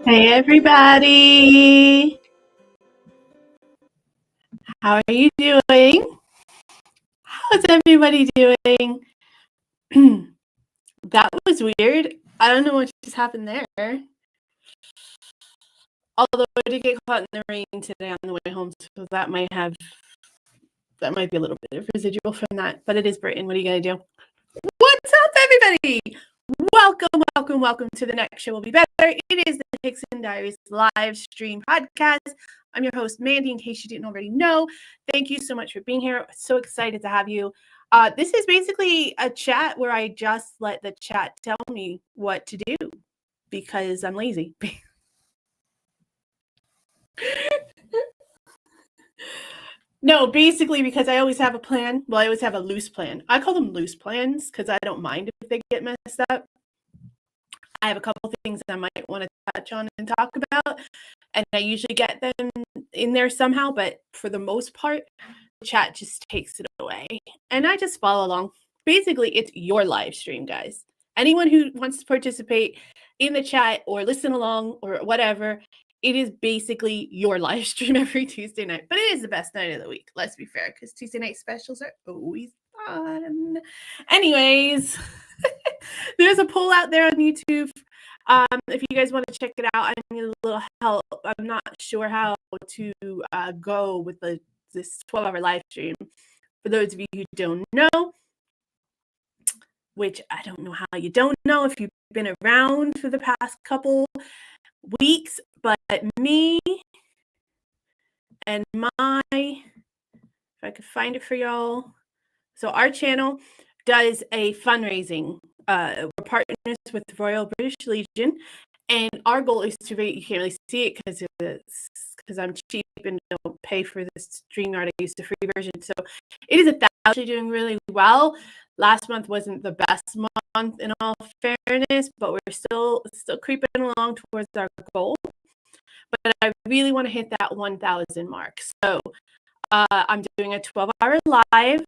Hey everybody! How are you doing? How's everybody doing? That was weird. I don't know what just happened there. Although I did get caught in the rain today on the way home, so that might be a little bit of residual from that. But it is Britain. What are you gonna do? What's up, everybody? Welcome to The Next Show Will Be Better. It is the Hickson Diaries live stream podcast. I'm your host, Mandy, in case you didn't already know. Thank you so much for being here. So excited to have you. This is basically a chat where I just let the chat tell me what to do because I'm lazy. No, basically because I always have a plan. Well, I always have a loose plan. I call them loose plans because I don't mind if they get messed up. I have a couple things I might want to touch on and talk about, and I usually get them in there somehow, but for the most part, the chat just takes it away, and I just follow along. Basically, it's your live stream, guys. Anyone who wants to participate in the chat or listen along or whatever, it is basically your live stream every Tuesday night, but it is the best night of the week. Let's be fair, because Tuesday night specials are always fun. Anyways, there's a poll out there on YouTube. If you guys want to check it out, I need a little help. I'm not sure how to go with this 12-hour live stream. For those of you who don't know, which I don't know how you don't know if you've been around for the past couple weeks, but me and if I could find it for y'all. So our channel does a fundraising. We're partners with the Royal British Legion, and our goal is to you can't really see it because I'm cheap and don't pay for this StreamYard. I use the free version, so it is actually doing really well. Last month wasn't the best month in all fairness, but we're still creeping along towards our goal. But I really want to hit that 1,000 mark. So I'm doing a 12-hour live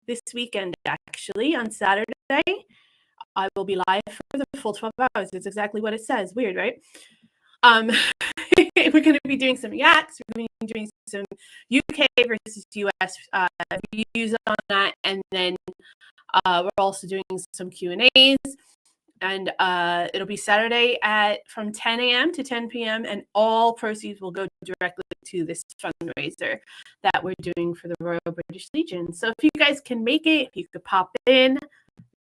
this weekend, actually, on Saturday. I will be live for the full 12 hours. It's exactly what it says. Weird, right? We're going to be doing some yaks. We're going to be doing some UK versus US views on that. And then we're also doing some Q&As. And it'll be Saturday from 10 a.m. to 10 p.m. And all proceeds will go directly to this fundraiser that we're doing for the Royal British Legion. So if you guys can make it, if you could pop in,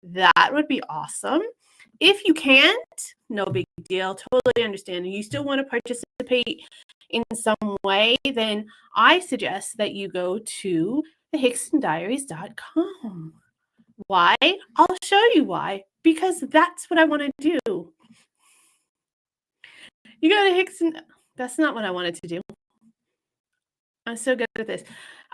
that would be awesome. If you can't, no big deal. Totally understand. You still want to participate in some way, then I suggest that you go to thehicksondiaries.com. Why? I'll show you why. Because that's what I want to do. You go to Hickson. That's not what I wanted to do. I'm so good at this.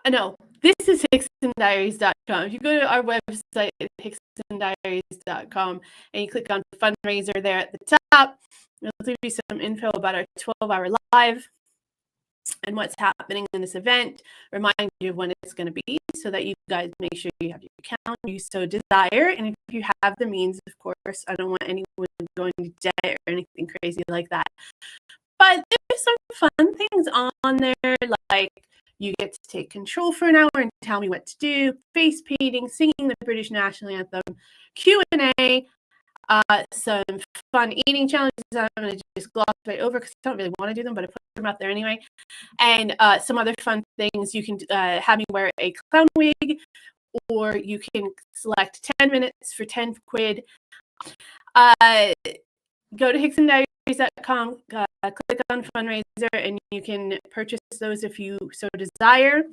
No, this is hicksondiaries.com. If you go to our website, hicksondiaries.com, and you click on fundraiser there at the top, it'll give you some info about our 12-hour live and what's happening in this event, remind you of when it's going to be so that you guys make sure you have your account you so desire. And if you have the means, of course, I don't want anyone going to debt or anything crazy like that. But there's some fun things on there, like you get to take control for an hour and tell me what to do, face painting, singing the British national anthem, Q&A, some fun eating challenges that I'm going to just gloss right over because I don't really want to do them, but I put them out there anyway. And some other fun things. You can have me wear a clown wig, or you can select 10 minutes for 10 quid. Go to Hickson Diaries Diaries.com, click on fundraiser, and you can purchase those if you so desire.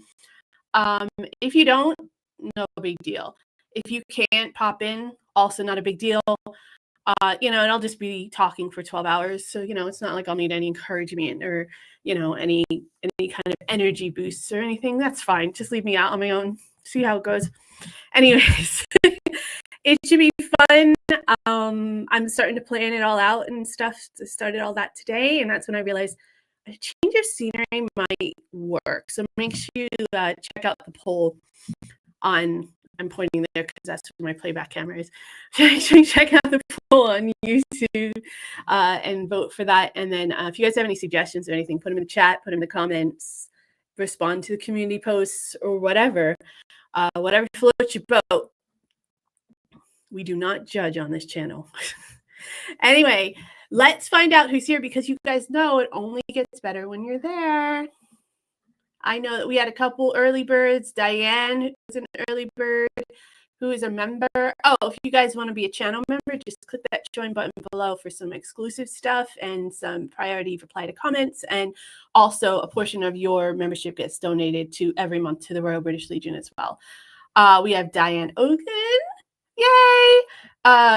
If you don't, no big deal. If you can't pop in, also not a big deal. And I'll just be talking for 12 hours. So, it's not like I'll need any encouragement or, any kind of energy boosts or anything. That's fine. Just leave me out on my own. See how it goes. Anyways, it should be fun. I'm starting to plan it all out and stuff. Started all that today. And that's when I realized a change of scenery might work. So make sure you check out the poll on, I'm pointing there because that's where my playback camera is. Check out the poll on YouTube and vote for that. And then if you guys have any suggestions or anything, put them in the chat, put them in the comments, respond to the community posts or whatever. Whatever floats your boat. We do not judge on this channel. Anyway, let's find out who's here because you guys know it only gets better when you're there. I know that we had a couple early birds. Diane, who's an early bird, who is a member. Oh, if you guys want to be a channel member, just click that join button below for some exclusive stuff and some priority reply to comments. And also a portion of your membership gets donated to every month to the Royal British Legion as well. We have Diane Ogan. Yay!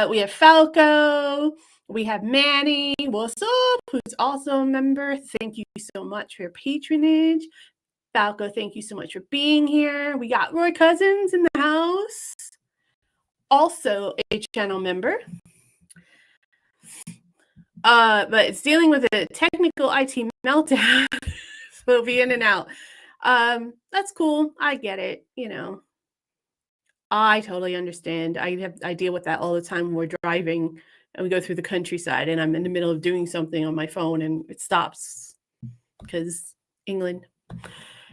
We have Falco. We have Manny. What's up? Who's also a member. Thank you so much for your patronage. Falco, thank you so much for being here. We got Roy Cousins in the house. Also a channel member. But it's dealing with a technical IT meltdown. So it'll be in and out. That's cool. I get it, I totally understand. I deal with that all the time when we're driving and we go through the countryside and I'm in the middle of doing something on my phone and it stops because England.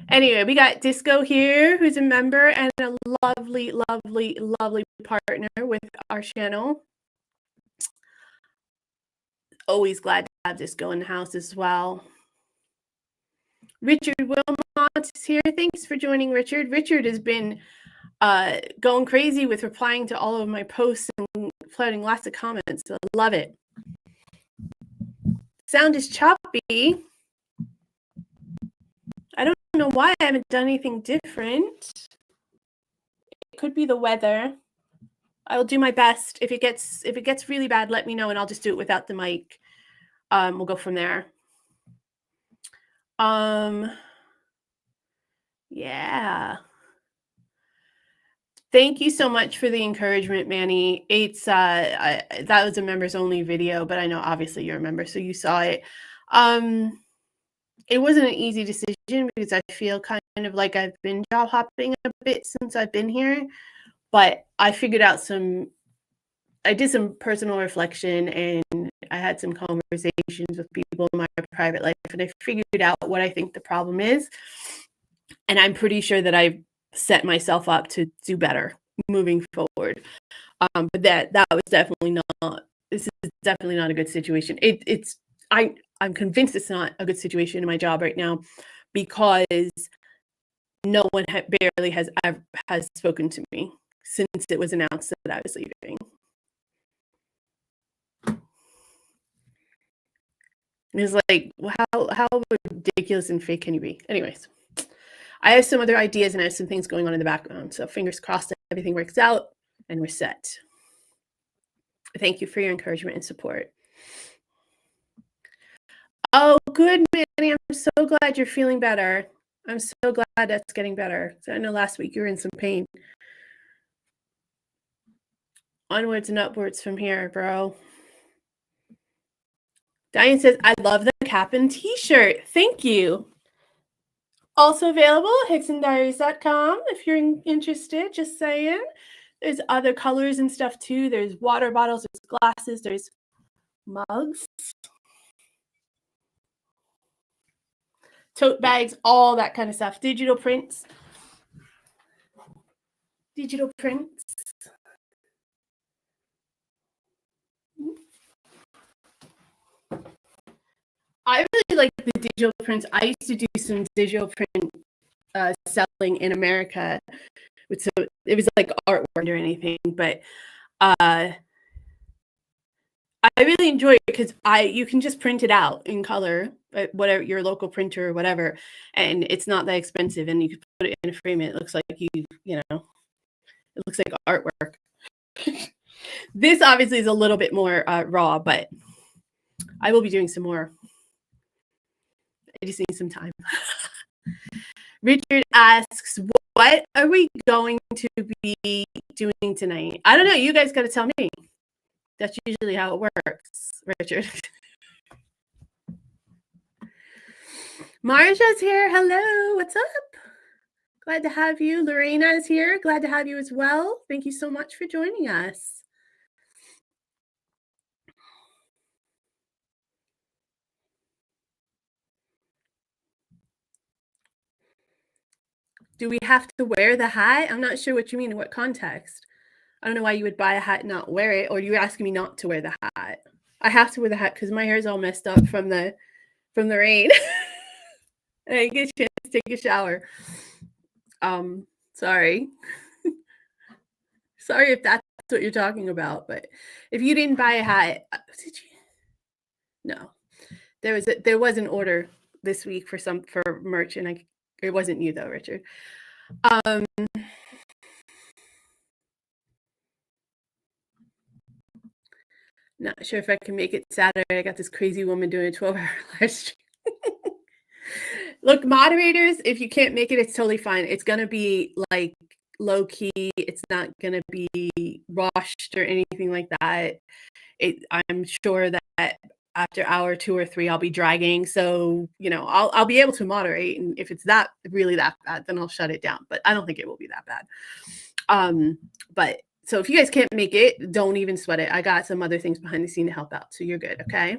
Anyway, we got Disco here, who's a member and a lovely, lovely, lovely partner with our channel. Always glad to have Disco in the house as well. Richard Wilmot is here. Thanks for joining, Richard. Richard has been going crazy with replying to all of my posts and floating lots of comments. So I love it. Sound is choppy. I don't know why I haven't done anything different. It could be the weather. I will do my best. If it gets really bad, let me know and I'll just do it without the mic. We'll go from there. Yeah. Thank you so much for the encouragement, Manny. It's that was a members only video, but I know obviously you're a member, so you saw it. It wasn't an easy decision because I feel kind of like I've been job hopping a bit since I've been here, but I figured out I did some personal reflection and I had some conversations with people in my private life and I figured out what I think the problem is. And I'm pretty sure that I've set myself up to do better moving forward. But that was definitely not, this is definitely not a good situation. I'm convinced it's not a good situation in my job right now because no one barely has spoken to me since it was announced that I was leaving. It's like, how ridiculous and fake can you be? Anyways, I have some other ideas and I have some things going on in the background. So fingers crossed that everything works out and we're set. Thank you for your encouragement and support. Oh, good, Manny. I'm so glad you're feeling better. I'm so glad that's getting better. So I know last week you were in some pain. Onwards and upwards from here, bro. Diane says, I love the cap and t-shirt. Thank you. Also available at hicksondiaries.com if you're interested, just saying. There's other colors and stuff too. There's water bottles, there's glasses, there's mugs, tote bags, all that kind of stuff. Digital prints. Digital prints. I really like the digital prints. I used to do some digital print selling in America. So it was like artwork or anything, but I really enjoy it because you can just print it out in color at whatever your local printer or whatever, and it's not that expensive, and you can put it in a frame. And it looks like you know, it looks like artwork. This obviously is a little bit more raw, but I will be doing some more. I just need some time. Richard asks, what are we going to be doing tonight? I don't know. You guys got to tell me. That's usually how it works, Richard. Marsha's here. Hello. What's up? Glad to have you. Lorena is here. Glad to have you as well. Thank you so much for joining us. Do we have to wear the hat? I'm not sure what you mean. In what context? I don't know why you would buy a hat and not wear it, or you're asking me not to wear the hat. I have to wear the hat because my hair is all messed up from the rain. And I get a chance to take a shower. Sorry. Sorry if that's what you're talking about, but if you didn't buy a hat, did you? No. There was an order this week for merch, and it wasn't you though, Richard. Not sure if I can make it Saturday. I got this crazy woman doing a 12-hour live stream. Look, moderators, if you can't make it, it's totally fine. It's gonna be like low key. It's not gonna be rushed or anything like that. I'm sure that after hour 2 or 3, I'll be dragging. So, you know, I'll be able to moderate. And if it's really that bad, then I'll shut it down. But I don't think it will be that bad. But so if you guys can't make it, don't even sweat it. I got some other things behind the scene to help out. So you're good. Okay.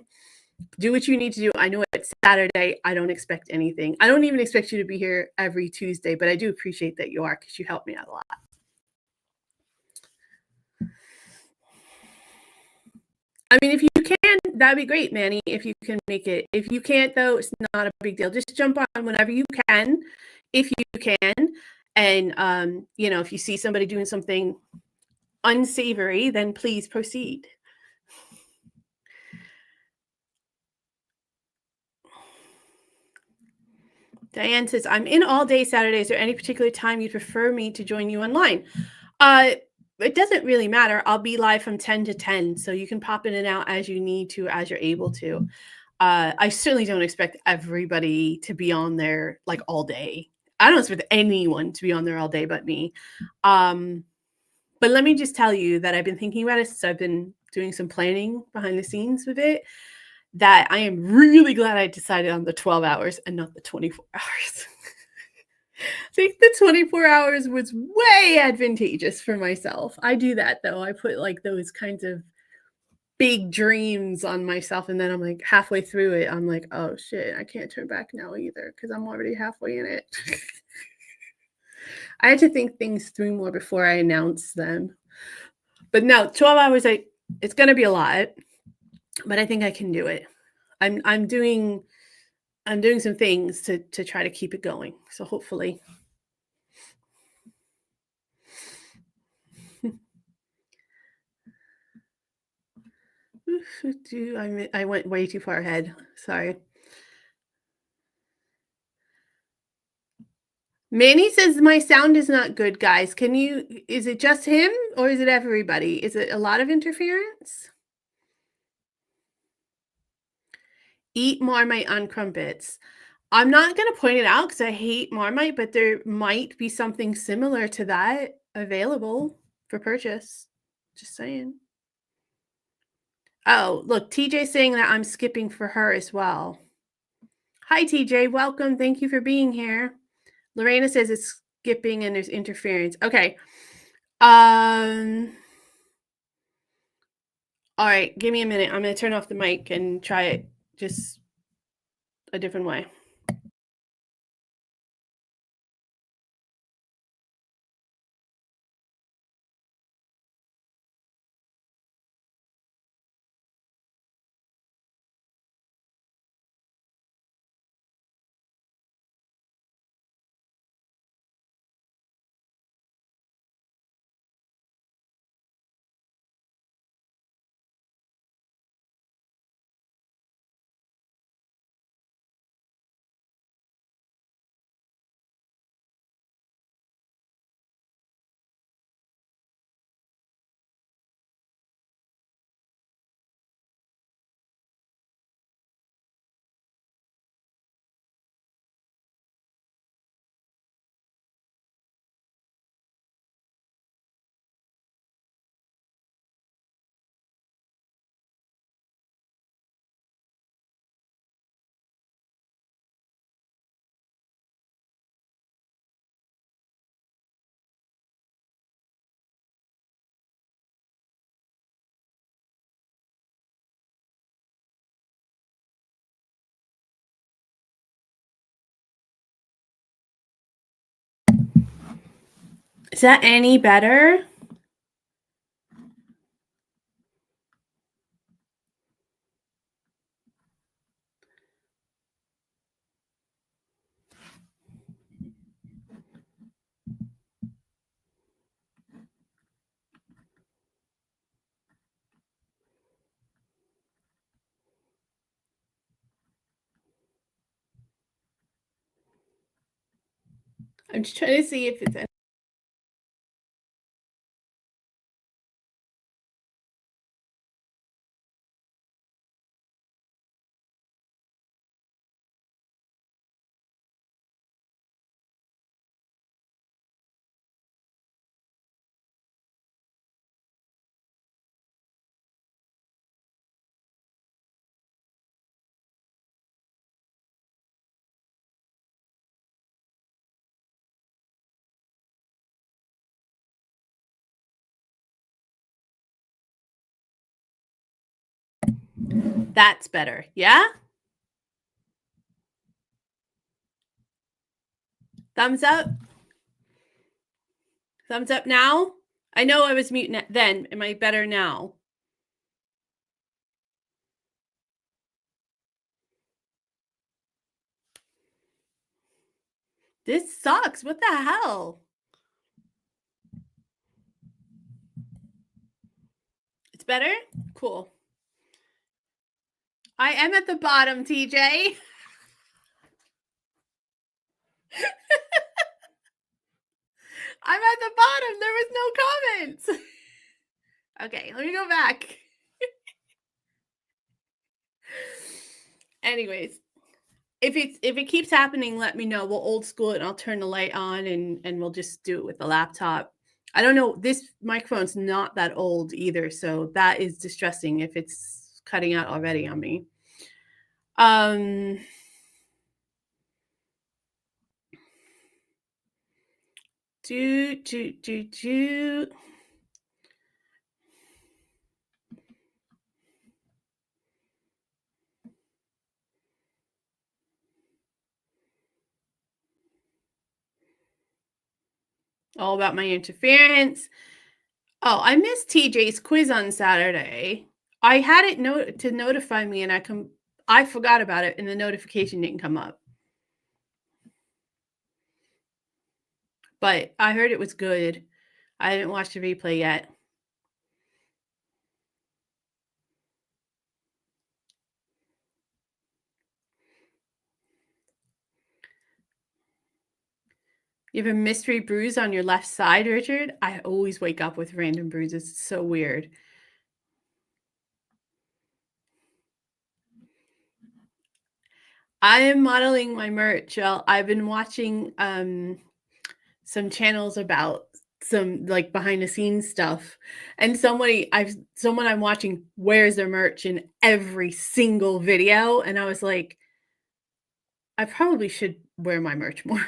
Do what you need to do. I know it's Saturday. I don't expect anything. I don't even expect you to be here every Tuesday, but I do appreciate that you are because you help me out a lot. I mean, if you can, that'd be great, Manny, if you can make it. If you can't, though, it's not a big deal. Just jump on whenever you can, if you can. And, you know, if you see somebody doing something unsavory, then please proceed. Diane says, I'm in all day Saturday. Is there any particular time you'd prefer me to join you online? It doesn't really matter. I'll be live from 10 to 10, so you can pop in and out as you need to, as you're able to. I certainly don't expect everybody to be on there like all day. I don't expect anyone to be on there all day but me. But let me just tell you that I've been thinking about it since I've been doing some planning behind the scenes with it, that I am really glad I decided on the 12 hours and not the 24 hours. I think the 24 hours was way advantageous for myself. I do that though. I put like those kinds of big dreams on myself, and then I'm like halfway through it, I'm like, oh shit, I can't turn back now either because I'm already halfway in it. I had to think things through more before I announce them. But no, 12 hours, it's gonna be a lot, but I think I can do it. I'm doing some things to try to keep it going. So hopefully. I went way too far ahead. Sorry. Manny says my sound is not good, guys. Is it just him or is it everybody? Is it a lot of interference? Eat Marmite on crumpets. I'm not going to point it out because I hate Marmite, but there might be something similar to that available for purchase. Just saying. Oh, look, TJ saying that I'm skipping for her as well. Hi, TJ. Welcome. Thank you for being here. Lorena says it's skipping and there's interference. Okay. All right. Give me a minute. I'm going to turn off the mic and try it just a different way. Is that any better? I'm just trying to see if it's any. That's better. Yeah? Thumbs up? Thumbs up now? I know I was muting it then. Am I better now? This sucks. What the hell? It's better? Cool. I am at the bottom, TJ. I'm at the bottom. There was no comments. Okay, let me go back. Anyways, if it keeps happening, let me know. We'll old school it and I'll turn the light on and we'll just do it with the laptop. I don't know. This microphone's not that old either, so that is distressing if it's cutting out already on me. Do. All about my interference. Oh, I missed TJ's quiz on Saturday. I had it to notify me and I forgot about it and the notification didn't come up. But I heard it was good. I didn't watch the replay yet. You have a mystery bruise on your left side, Richard? I always wake up with random bruises. It's so weird. I am modeling my merch. I've been watching some channels about some like behind the scenes stuff, and someone I'm watching wears their merch in every single video, and I was like, I probably should wear my merch more.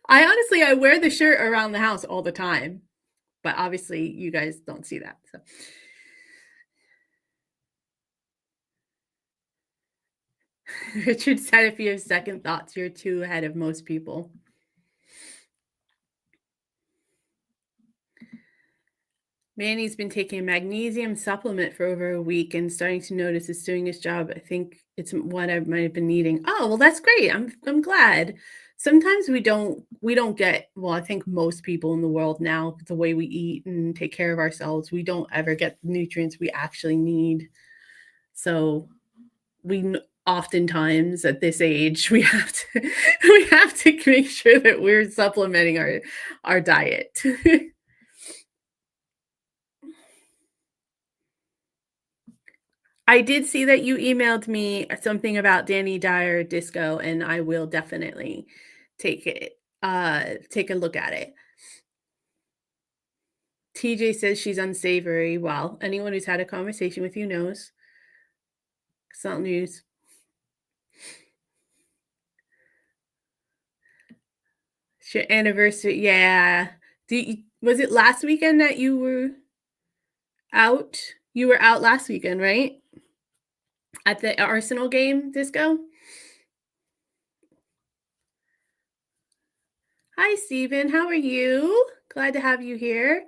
I wear the shirt around the house all the time, but obviously you guys don't see that. So Richard said, if you have second thoughts, you're too ahead of most people. Manny's been taking a magnesium supplement for over a week and starting to notice it's doing its job. I think it's what I might have been needing. Oh, well, that's great. I'm glad. Sometimes we don't get, well, I think most people in the world now, the way we eat and take care of ourselves, we don't ever get the nutrients we actually need. So we oftentimes at this age we have to make sure that we're supplementing our diet. I did see that you emailed me something about Danny Dyer disco, and I will definitely take a look at it. TJ says she's unsavory. Well, anyone who's had a conversation with you knows. It's not news. Your anniversary, yeah. Was it last weekend that you were out? You were out last weekend, right? At the Arsenal game, disco? Hi, Stephen. How are you? Glad to have you here.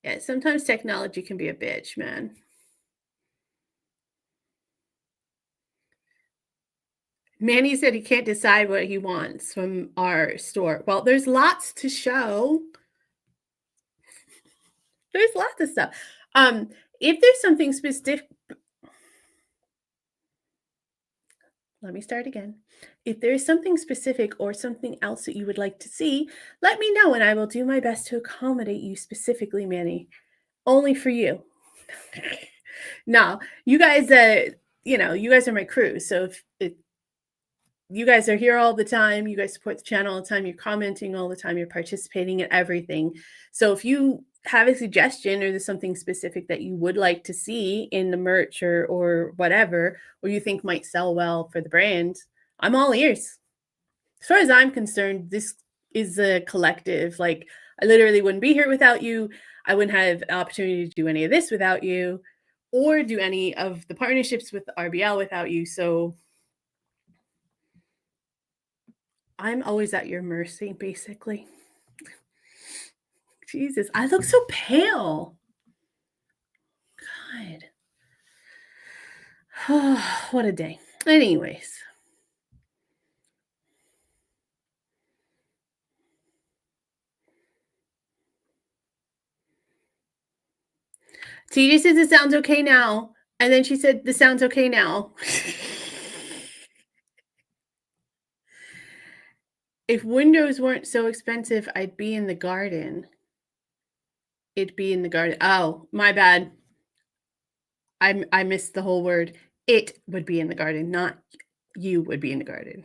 Yeah, sometimes technology can be a bitch, man. Manny said he can't decide what he wants from our store. Well, there's lots to show. There's lots of stuff. If there's something specific, let me start again. If there's something specific or something else that you would like to see, let me know and I will do my best to accommodate you specifically, Manny. Only for you. No, you guys, you guys are my crew. So if you guys are here all the time, you guys support the channel all the time, you're commenting all the time, you're participating in everything. So if you have a suggestion or there's something specific that you would like to see in the merch or whatever, or you think might sell well for the brand, I'm all ears. As far as I'm concerned, this is a collective. Like, I literally wouldn't be here without you. I wouldn't have the opportunity to do any of this without you, or do any of the partnerships with RBL without you. So I'm always at your mercy, basically. Jesus, I look so pale. God. What a day. Anyways. TJ says it sounds okay now. And then she said, this sounds okay now. If windows weren't so expensive, I'd be in the garden. It'd be in the garden. Oh, my bad. I missed the whole word. It would be in the garden, not you would be in the garden.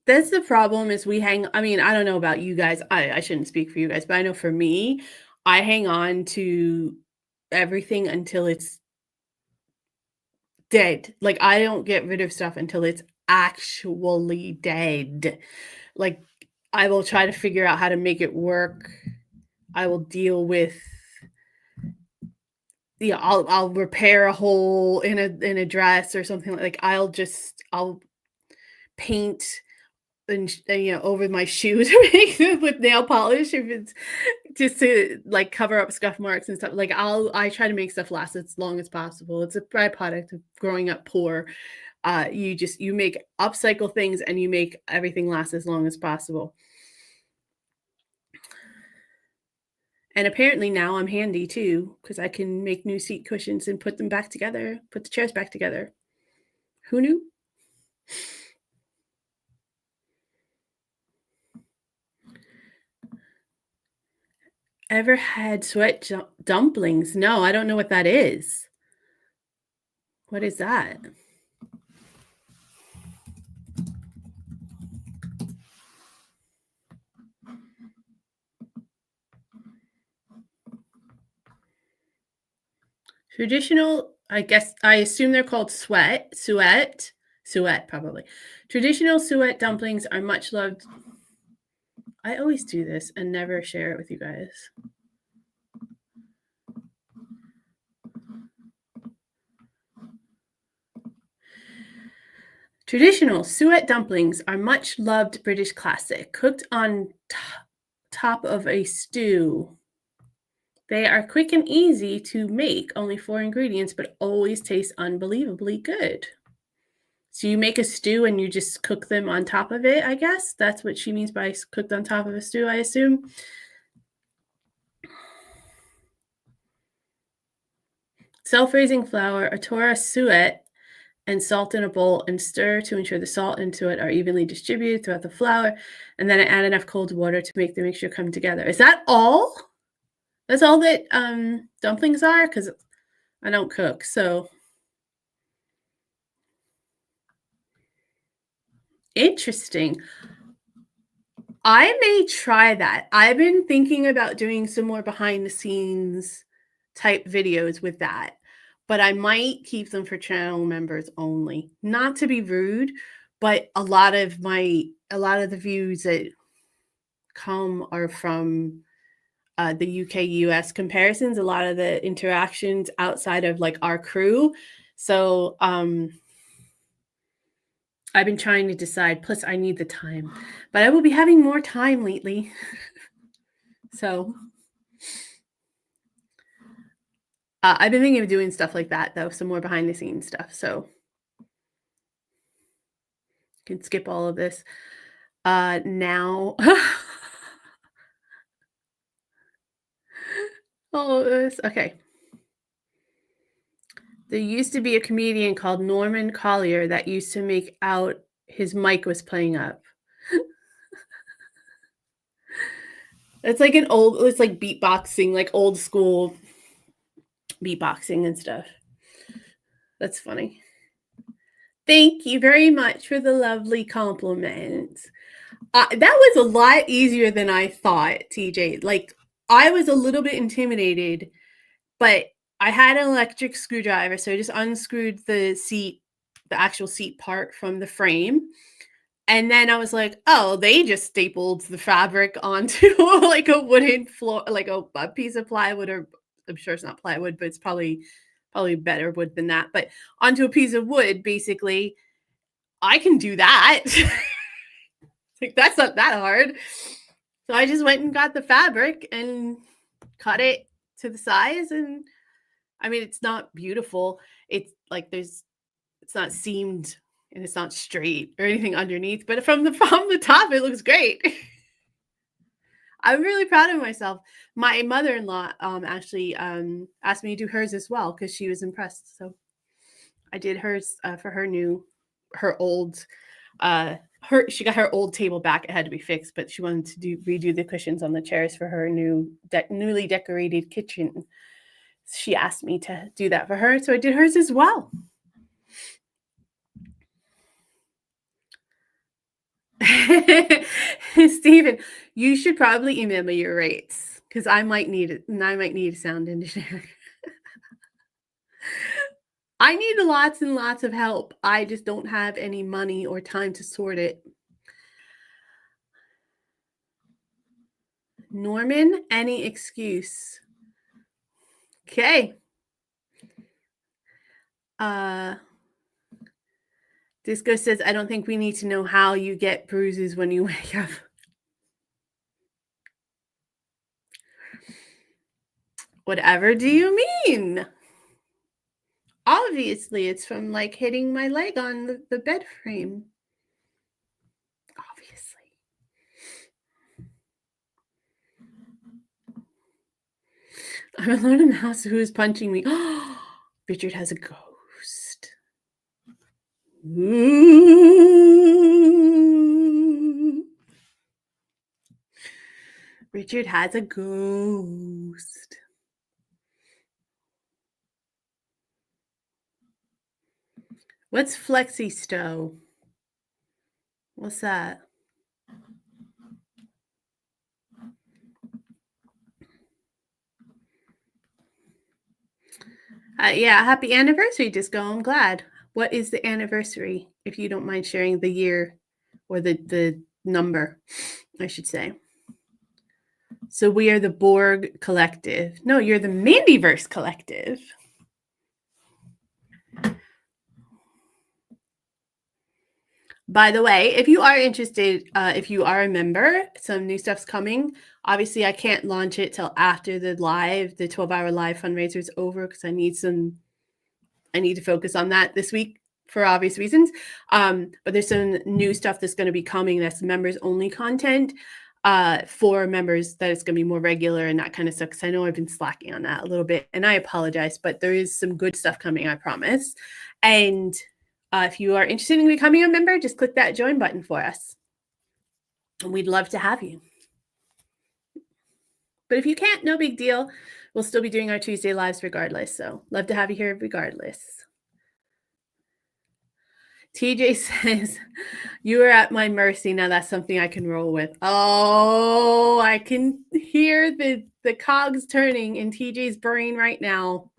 That's the problem is I mean, I don't know about you guys. I shouldn't speak for you guys, but I know for me, I hang on to everything until it's dead. Like, I don't get rid of stuff until it's actually dead. Like, I will try to figure out how to make it work. I will deal with I'll repair a hole in a dress or something like I'll paint and over my shoe to make it with nail polish if it's just to like cover up scuff marks and stuff. Like I try to make stuff last as long as possible. It's a byproduct of growing up poor. You make upcycle things and you make everything last as long as possible. And apparently now I'm handy too, because I can make new seat cushions and put them back together, put the chairs back together. Who knew? Ever had sweat dumplings? No, I don't know what that is. What is that? Traditional, I assume they're called suet probably. Traditional suet dumplings are much loved. I always do this and never share it with you guys. Traditional suet dumplings are much loved British classic, cooked on top of a stew. They are quick and easy to make, only 4 ingredients, but always taste unbelievably good. So you make a stew and you just cook them on top of it, I guess? That's what she means by cooked on top of a stew, I assume. Self-raising flour, a Torah suet, and salt in a bowl and stir to ensure the salt and suet are evenly distributed throughout the flour. And then I add enough cold water to make the mixture come together. Is that all? That's all that dumplings are? Because I don't cook, so. Interesting. I may try that. I've been thinking about doing some more behind the scenes type videos with that, but I might keep them for channel members only. Not to be rude, but a lot of the views that come are from the UK US comparisons. A lot of the interactions outside of like our crew. So I've been trying to decide. Plus, I need the time, but I will be having more time lately. So I've been thinking of doing stuff like that, though, some more behind the scenes stuff. So you can skip all of this now. All of this. Okay. There used to be a comedian called Norman Collier that used to make out his mic was playing up. It's like it's like beatboxing, like old school beatboxing and stuff. That's funny. Thank you very much for the lovely compliment. That was a lot easier than I thought, TJ. Like, I was a little bit intimidated, but I had an electric screwdriver, so I just unscrewed the actual seat part from the frame. And then I was like, oh, they just stapled the fabric onto like a wooden floor, like a piece of plywood, or I'm sure it's not plywood, but it's probably better wood than that. But onto a piece of wood, basically, I can do that. Like, that's not that hard. So I just went and got the fabric and cut it to the size. And I mean, it's not beautiful. It's like it's not seamed and it's not straight or anything underneath, but from the top, it looks great. I'm really proud of myself. My mother-in-law actually asked me to do hers as well because she was impressed. So I did hers for she got her old table back. It had to be fixed, but she wanted to redo the cushions on the chairs for her newly decorated kitchen. She asked me to do that for her, so I did hers as well. Stephen, you should probably email me your rates because I might need it, and I might need a sound engineer. I need lots and lots of help. I just don't have any money or time to sort it. Norman, any excuse? Okay. Disco says, I don't think we need to know how you get bruises when you wake up. Whatever do you mean? Obviously, it's from like hitting my leg on the bed frame. Obviously. I'm alone in the house. Who's punching me? Richard has a ghost. Ooh. Richard has a ghost. What's Flexi Stow? What's that? Yeah, happy anniversary, Disco. I'm glad. What is the anniversary, if you don't mind sharing the year or the number, I should say. So we are the Borg Collective. No, you're the Mandyverse Collective. By the way, if you are interested, if you are a member, some new stuff's coming. Obviously, I can't launch it till after the 12-hour live fundraiser is over because I need to focus on that this week for obvious reasons. But there's some new stuff that's going to be coming that's members only content for members, that it's going to be more regular and that kind of stuff. Because I know I've been slacking on that a little bit, and I apologize, but there is some good stuff coming, I promise. And if you are interested in becoming a member, just click that join button for us. And we'd love to have you. But if you can't, no big deal. We'll still be doing our Tuesday lives regardless. So love to have you here regardless. TJ says, you are at my mercy. Now that's something I can roll with. Oh, I can hear the cogs turning in TJ's brain right now.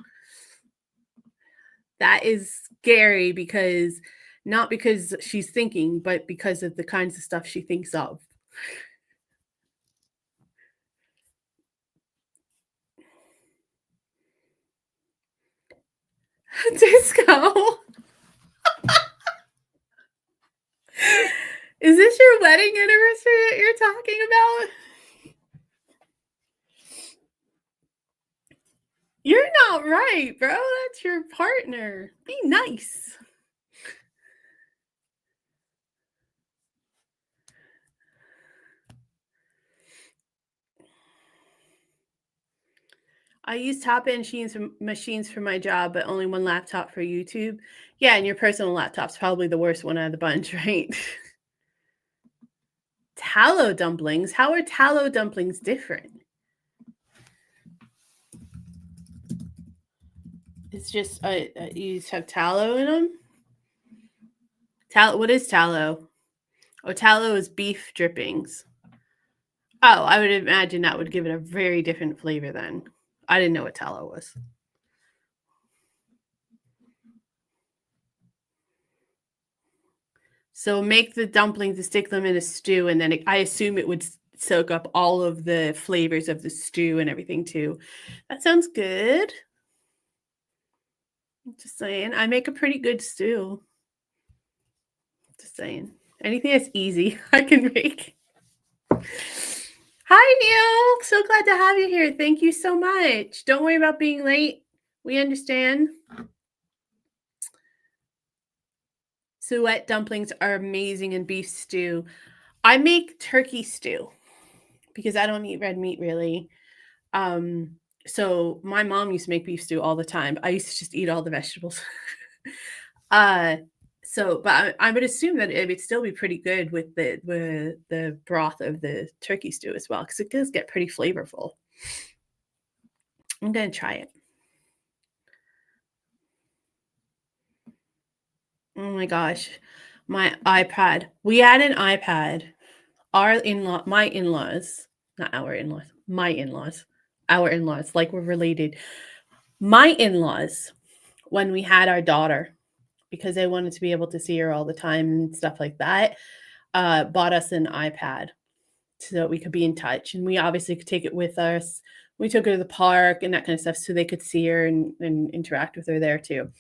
That is scary because not because she's thinking, but because of the kinds of stuff she thinks of. Disco. Is this your wedding anniversary that you're talking about? You're not right, bro. That's your partner. Be nice. I use top-end machines for my job, but only one laptop for YouTube. Yeah, and your personal laptop's probably the worst one out of the bunch, right? Tallow dumplings? How are tallow dumplings different? It's just you just have tallow in them. Tallow. What is tallow? Oh, tallow is beef drippings. Oh, I would imagine that would give it a very different flavor then. I didn't know what tallow was. So make the dumplings and stick them in a stew, and then I assume it would soak up all of the flavors of the stew and everything too. That sounds good. Just saying. I make a pretty good stew. Just saying. Anything that's easy, I can make. Hi, Neil. So glad to have you here. Thank you so much. Don't worry about being late. We understand. Suet dumplings are amazing in beef stew. I make turkey stew because I don't eat red meat really. So my mom used to make beef stew all the time. I used to just eat all the vegetables. But I would assume that it would still be pretty good with the broth of the turkey stew as well, because it does get pretty flavorful. I'm gonna try it. Oh my gosh, my iPad. We had an iPad. My in-laws, not our in-laws, my in-laws, our in-laws, like we're related. My in-laws, when we had our daughter, because they wanted to be able to see her all the time and stuff like that, bought us an iPad so that we could be in touch. And we obviously could take it with us. We took her to the park and that kind of stuff so they could see her and interact with her there too.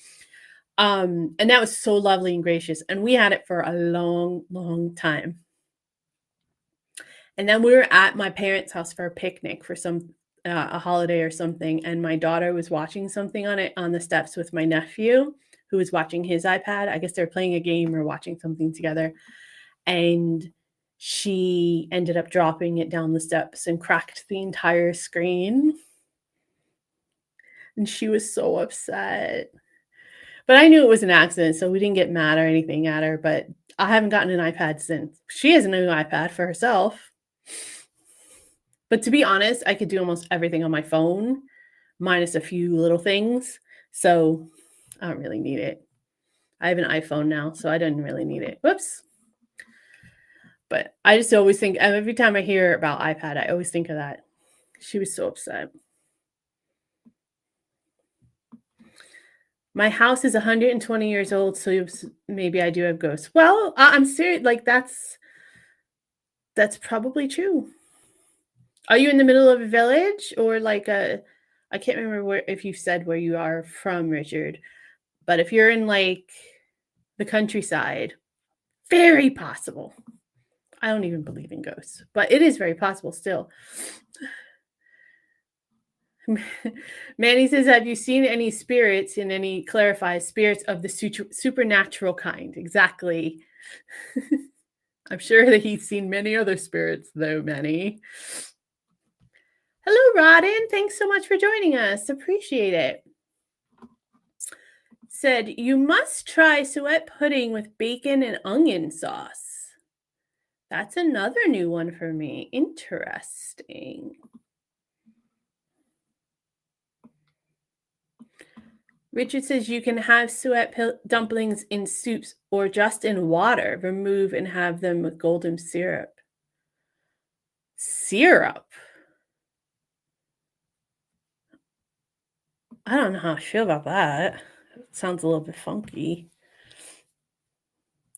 And that was so lovely and gracious. And we had it for a long, long time. And then we were at my parents' house for a picnic for a holiday or something, and my daughter was watching something on it on the steps with my nephew, who was watching his iPad. I guess they were playing a game or watching something together, and she ended up dropping it down the steps and cracked the entire screen. And she was so upset. But I knew it was an accident, so we didn't get mad or anything at her, but I haven't gotten an iPad since. She has a new iPad for herself. But to be honest, I could do almost everything on my phone, minus a few little things. So I don't really need it. I have an iPhone now, so I didn't really need it. Whoops. But I just always think, every time I hear about iPad, I always think of that. She was so upset. My house is 120 years old, so maybe I do have ghosts. Well, I'm serious. Like that's probably true. Are you in the middle of a village or like I can't remember if you said where you are from, Richard. But if you're in like the countryside, very possible. I don't even believe in ghosts, but it is very possible still. Manny says, have you seen any spirits in any clarifies spirits of the supernatural kind? Exactly. I'm sure that he's seen many other spirits, though, Manny. Hello, Rodden. Thanks so much for joining us. Appreciate it. Said, you must try suet pudding with bacon and onion sauce. That's another new one for me. Interesting. Richard says you can have suet dumplings in soups or just in water. Remove and have them with golden syrup. Syrup? I don't know how I feel about that. It sounds a little bit funky.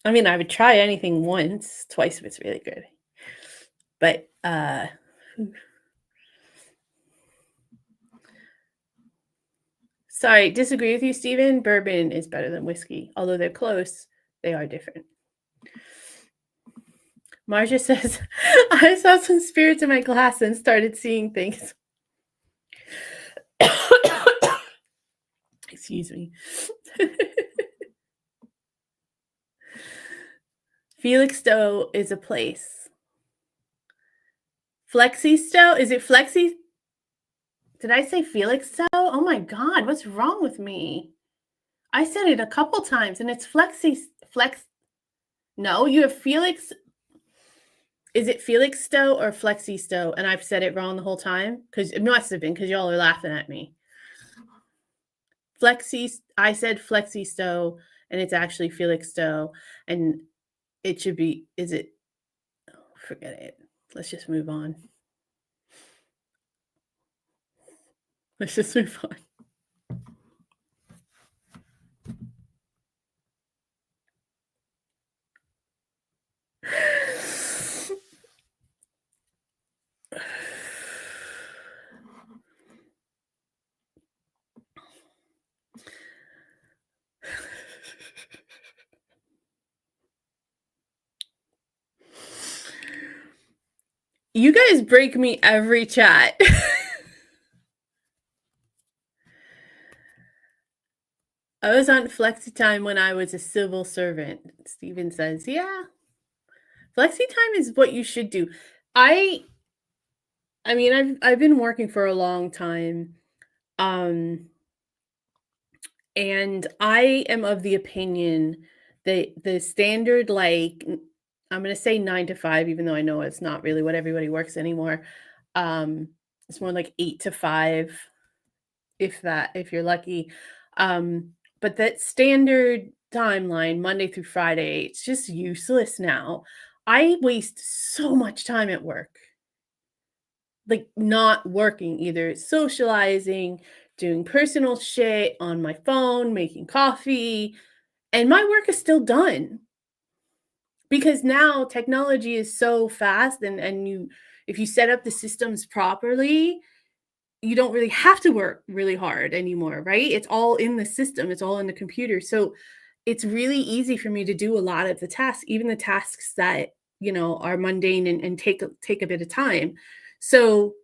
I mean, I would try anything once, twice if it's really good. But Sorry, disagree with you, Steven. Bourbon is better than whiskey. Although they're close, they are different. Marcia says, I saw some spirits in my glass and started seeing things. Excuse me. Felixstowe is a place. Flexi-stowe? Is it Flexi? Did I say Felixstowe? Oh my God, what's wrong with me? I said it a couple times and it's Flex. No, you have Felix. Is it Felixstowe or Flexi-stowe? And I've said it wrong the whole time? Because it must have been because y'all are laughing at me. I said Flexi-stowe and it's actually Felixstowe. And it should be, is it? Oh, forget it. Let's just move on. Let's just move on. You guys break me every chat. I was on flexi time when I was a civil servant. Steven says, yeah. Flexi time is what you should do. I mean, I've been working for a long time. And I am of the opinion that the standard, like, I'm going to say 9 to 5, even though I know it's not really what everybody works anymore. It's more like 8 to 5, if you're lucky. But that standard timeline, Monday through Friday, it's just useless now. I waste so much time at work. Like not working, either socializing, doing personal shit on my phone, making coffee, and my work is still done. Because now technology is so fast and you if you set up the systems properly, you don't really have to work really hard anymore, right? It's all in the system, it's all in the computer. So it's really easy for me to do a lot of the tasks, even the tasks that, are mundane and take a bit of time. So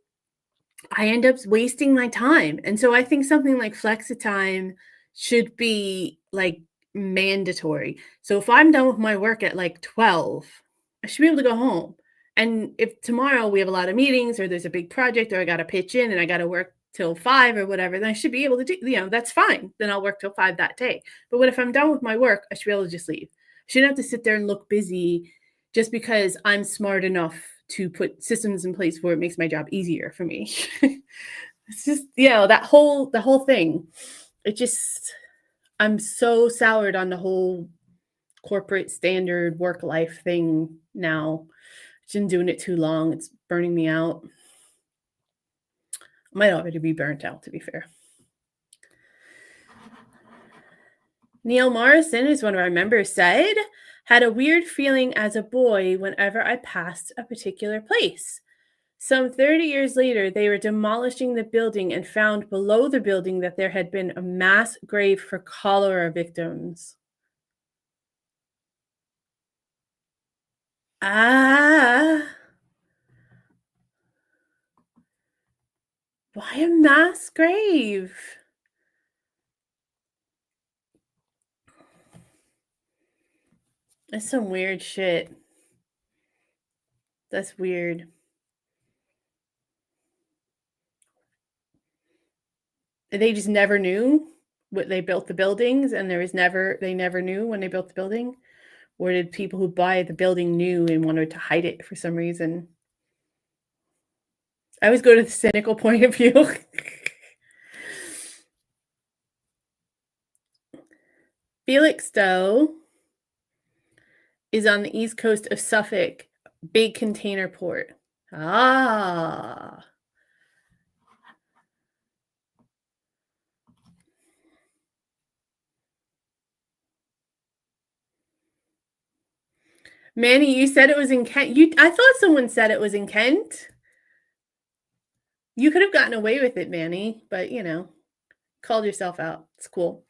I end up wasting my time. And so I think something like flexi-time should be like mandatory. So if I'm done with my work at like 12, I should be able to go home. And if tomorrow we have a lot of meetings or there's a big project or I got to pitch in and I got to work till 5 or whatever, then I should be able to do, that's fine. Then I'll work till 5 that day. But if I'm done with my work, I should be able to just leave. I shouldn't have to sit there and look busy just because I'm smart enough to put systems in place where it makes my job easier for me. It's just, the whole thing. I'm so soured on the whole corporate standard work life thing now. I've been doing it too long. It's burning me out. I might already be burnt out, to be fair. Neil Morrison, who's one of our members, said, had a weird feeling as a boy whenever I passed a particular place. Some 30 years later, they were demolishing the building and found below the building that there had been a mass grave for cholera victims. Why a mass grave? That's some weird shit. That's weird. They just never knew what they built the buildings, and they never knew when they built the building? Or did people who buy the building knew and wanted to hide it for some reason? I always go to the cynical point of view. Felixstowe is on the east coast of Suffolk, big container port. Manny, you said it was in Kent. I thought someone said it was in Kent. You could have gotten away with it, Manny, but Called yourself out. It's cool.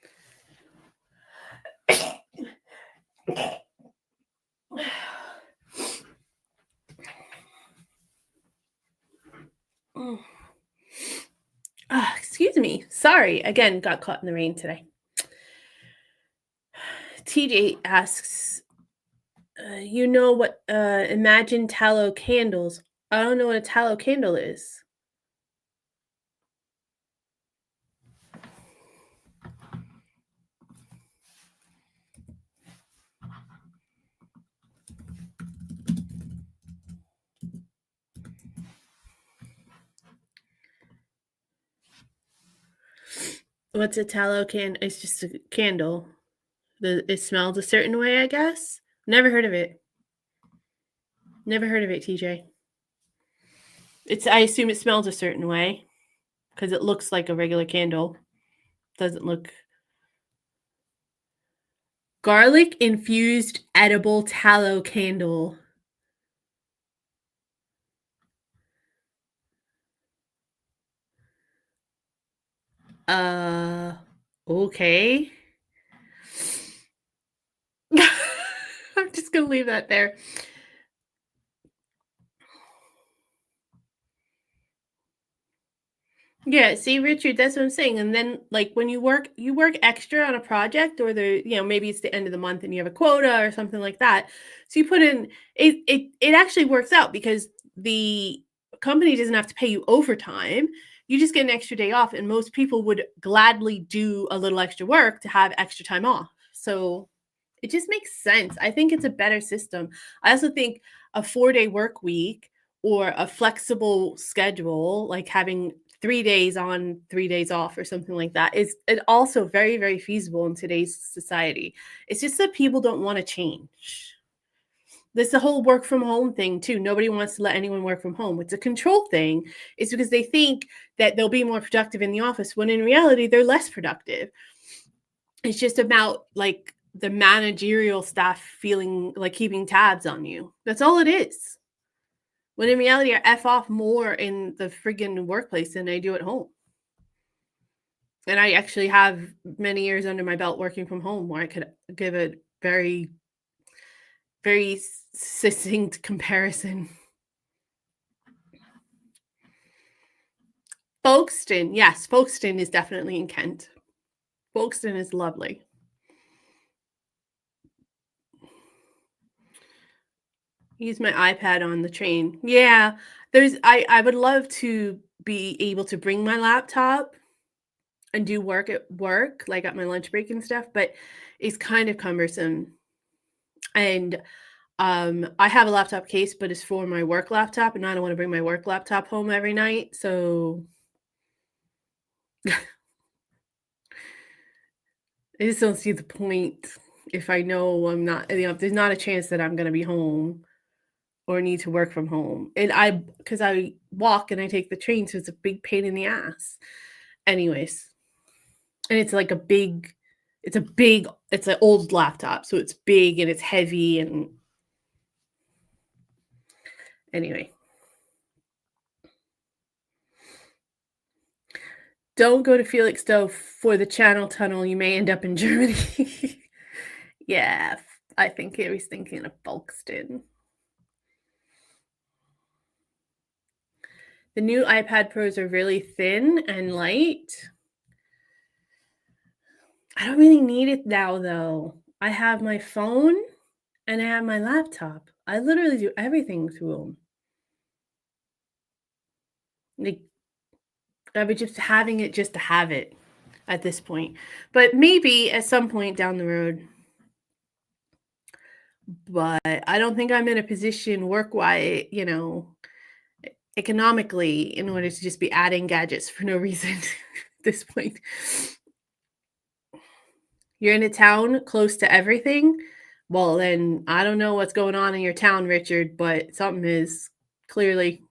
Excuse me. Sorry. Again, got caught in the rain today. TJ asks, you know what imagine tallow candles. I don't know what a tallow candle is. What's a tallow can? It's just a candle. It smells a certain way, I guess. Never heard of it. Never heard of it, TJ. I assume it smells a certain way because it looks like a regular candle. Doesn't look. Garlic infused edible tallow candle. Okay. I'm just gonna leave that there. Yeah, see, Richard, that's what I'm saying. And then, like, when you work extra on a project, or maybe it's the end of the month and you have a quota or something like that. So you put in it actually works out because the company doesn't have to pay you overtime. You just get an extra day off, and most people would gladly do a little extra work to have extra time off. So it just makes sense. I think it's a better system. I also think a 4-day work week or a flexible schedule, like having 3 days on, 3 days off or something like that, is it also very, very feasible in today's society. It's just that people don't want to change. There's the whole work from home thing too. Nobody wants to let anyone work from home. It's a control thing. It's because they think that they'll be more productive in the office when in reality they're less productive. It's just about like the managerial staff feeling like keeping tabs on you. That's all it is. When in reality, I F off more in the friggin' workplace than I do at home. And I actually have many years under my belt working from home where I could give a very, very succinct comparison. Folkestone, yes, Folkestone is definitely in Kent. Folkestone is lovely. Use my iPad on the train. Yeah, I would love to be able to bring my laptop and do work at work, like at my lunch break and stuff, but it's kind of cumbersome. And I have a laptop case, but it's for my work laptop, and I don't want to bring my work laptop home every night. So I just don't see the point if I know I'm not, if there's not a chance that I'm going to be home or need to work from home. And because I walk and I take the train, so it's a big pain in the ass. Anyways, and it's like it's an old laptop, so it's big and it's heavy. And anyway, don't go to Felixstowe for the Channel Tunnel. You may end up in Germany. Yeah, I think he was thinking of Folkestone. The new iPad Pros are really thin and light. I don't really need it now, though. I have my phone and I have my laptop. I literally do everything through them. Like, I would just having it just to have it at this point. But maybe at some point down the road. But I don't think I'm in a position work-wise, economically, in order to just be adding gadgets for no reason at this point. You're in a town close to everything? Well, then I don't know what's going on in your town, Richard, but something is clearly.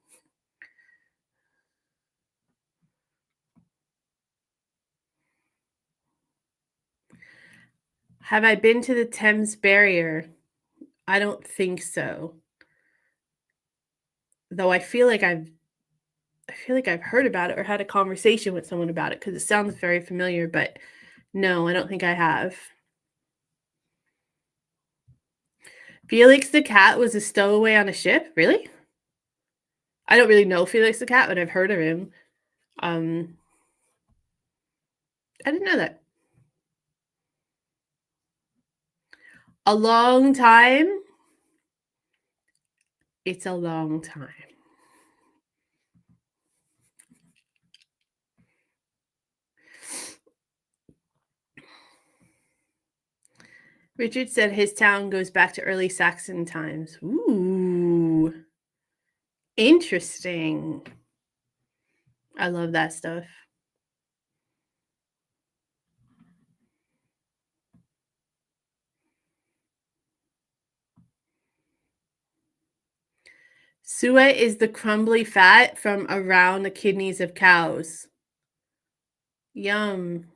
Have I been to the Thames Barrier? I don't think so. Though I feel like I've I feel like I've heard about it or had a conversation with someone about it because it sounds very familiar, but no, I don't think I have. Felix the cat was a stowaway on a ship? Really? I don't really know Felix the cat, but I've heard of him. I didn't know that. A long time? It's a long time. Richard said his town goes back to early Saxon times. Ooh. Interesting. I love that stuff. Suet is the crumbly fat from around the kidneys of cows. Yum.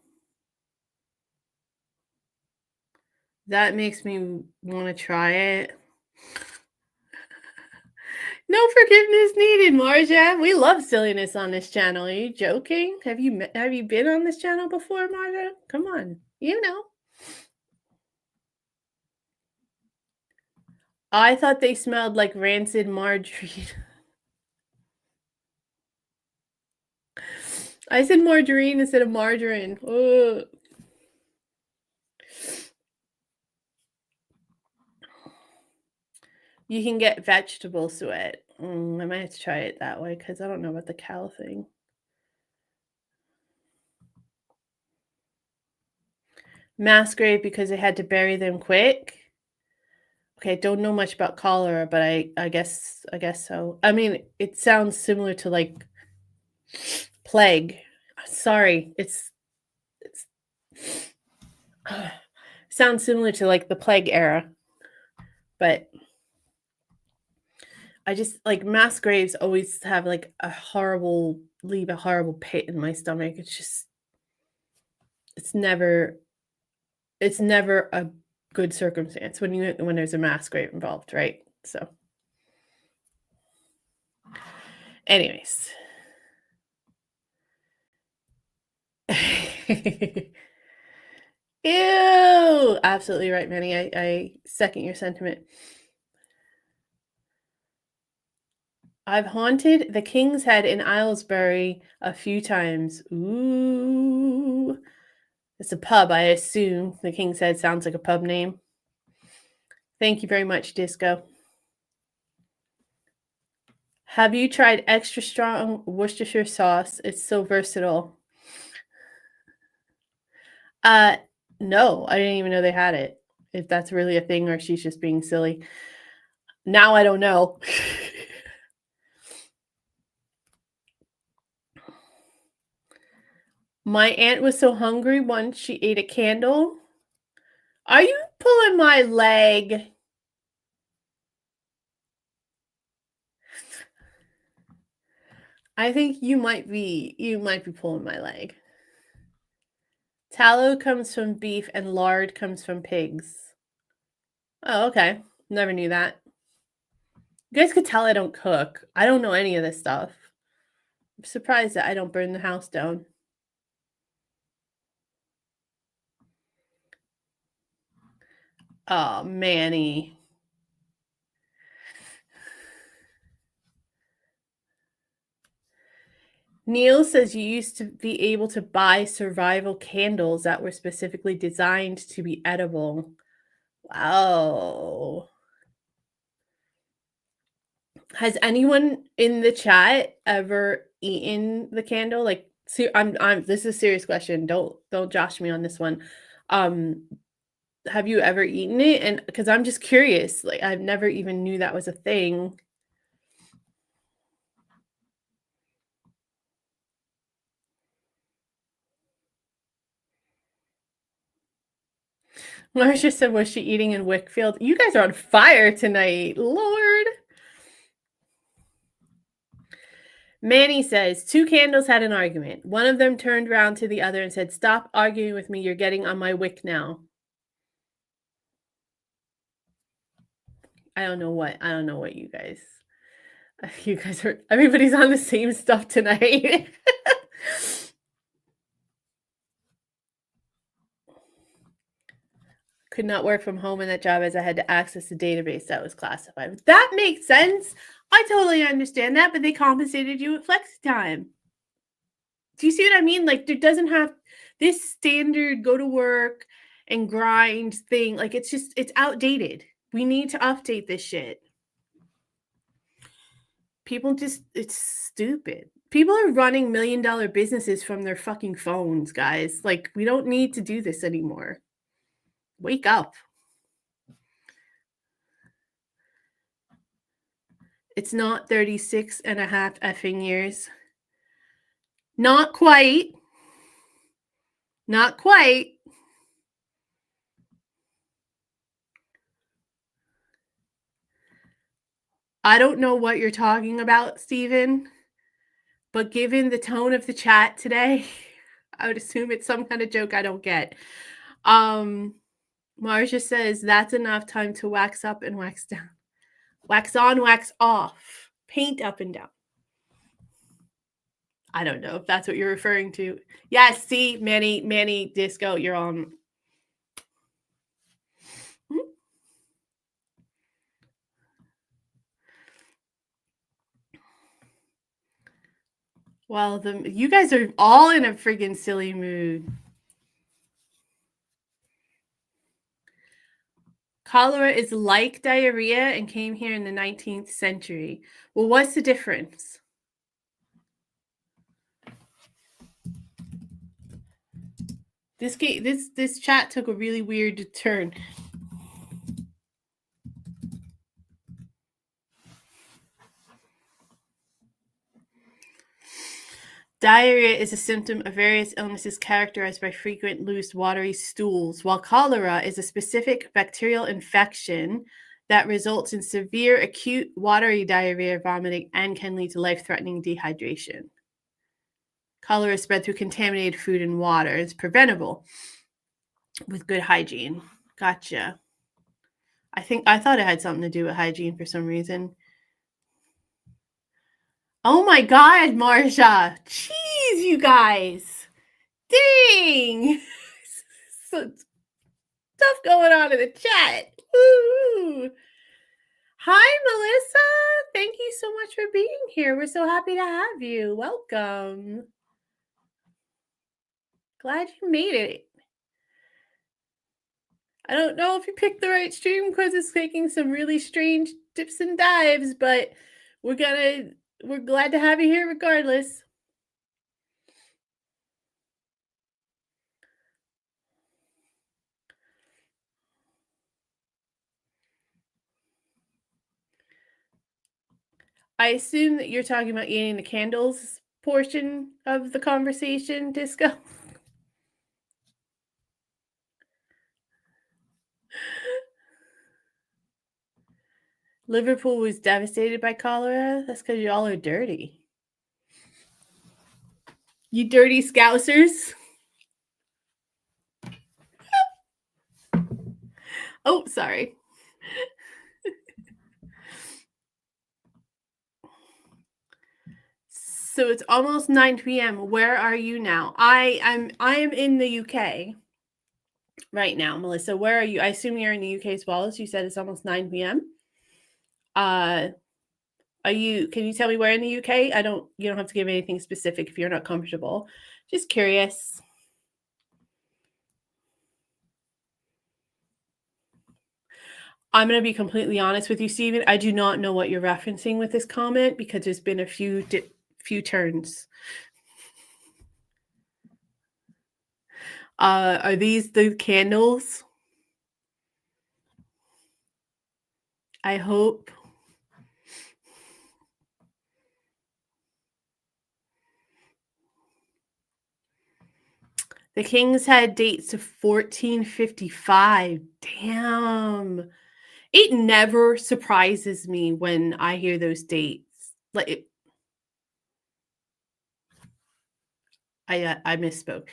That makes me want to try it. No forgiveness needed, Marja. We love silliness on this channel. Are you joking? Have you been on this channel before, Marja? Come on. You know. I thought they smelled like rancid margarine. I said margarine instead of margarine. Ugh. You can get vegetable sweat. I might have to try it that way because I don't know about the cow thing. Mass grave because they had to bury them quick. Okay, I don't know much about cholera, but I guess so. I mean, it sounds similar to like plague. Sorry, it's sounds similar to like the plague era, but I just like mass graves always have like leave a horrible pit in my stomach. It's never a good circumstance when there's a mass grave involved, right? So anyways. Ew! Absolutely right, Manny. I second your sentiment. I've haunted the King's Head in Aylesbury a few times. Ooh. It's a pub, I assume. The King's Head sounds like a pub name. Thank you very much, Disco. Have you tried extra strong Worcestershire sauce? It's so versatile. No, I didn't even know they had it. If that's really a thing or she's just being silly. Now I don't know. My aunt was so hungry once she ate a candle. Are you pulling my leg? I think you might be pulling my leg. Tallow comes from beef and lard comes from pigs. Oh, okay. Never knew that. You guys could tell I don't cook. I don't know any of this stuff. I'm surprised that I don't burn the house down. Oh, Manny. Neil says you used to be able to buy survival candles that were specifically designed to be edible. Wow. Has anyone in the chat ever eaten the candle? Like, I'm this is a serious question. Don't josh me on this one. Have you ever eaten it? And because I'm just curious, like I've never even knew that was a thing. Marcia said, was she eating in Wickfield? You guys are on fire tonight, Lord. Manny says, 2 candles had an argument. One of them turned around to the other and said, stop arguing with me. You're getting on my wick now. I don't know what you guys. You guys are, everybody's on the same stuff tonight. Could not work from home in that job as I had to access the database that was classified. That makes sense. I totally understand that, but they compensated you with flexi time. Do you see what I mean? Like, there doesn't have this standard go to work and grind thing. Like, it's just, it's outdated. We need to update this shit. People just, it's stupid. People are running $1 million businesses from their fucking phones, guys. Like, we don't need to do this anymore. Wake up. It's not 36 and a half effing years. Not quite. Not quite. I don't know what you're talking about, Steven, but given the tone of the chat today, I would assume it's some kind of joke I don't get. Marcia says that's enough time to wax up and wax down. Wax on, wax off. Paint up and down. I don't know if that's what you're referring to. Yes, see, Manny Disco, you're on. Well, you guys are all in a friggin' silly mood. Cholera is like diarrhea and came here in the 19th century. Well, what's the difference? This chat took a really weird turn. Diarrhea is a symptom of various illnesses characterized by frequent loose watery stools, while cholera is a specific bacterial infection that results in severe acute watery diarrhea, vomiting, and can lead to life-threatening dehydration. Cholera is spread through contaminated food and water. It's preventable with good hygiene. Gotcha. I thought it had something to do with hygiene for some reason. Oh my God, Marsha. Jeez, you guys. Dang. So stuff going on in the chat. Woo. Hi, Melissa. Thank you so much for being here. We're so happy to have you. Welcome. Glad you made it. I don't know if you picked the right stream because it's taking some really strange dips and dives, but we're glad to have you here regardless. I assume that you're talking about eating the candles portion of the conversation, Disco. Liverpool was devastated by cholera. That's because y'all are dirty. You dirty Scousers. Oh, sorry. So it's almost 9 p.m. Where are you now? I am in the UK right now, Melissa. Where are you? I assume you're in the UK as well, as you said it's almost 9 p.m. Can you tell me where in the UK? You don't have to give anything specific if you're not comfortable. Just curious. I'm going to be completely honest with you, Steven. I do not know what you're referencing with this comment because there's been a few turns. Are these the candles? I hope. The King's Head dates to 1455. Damn. It never surprises me when I hear those dates. Like I misspoke.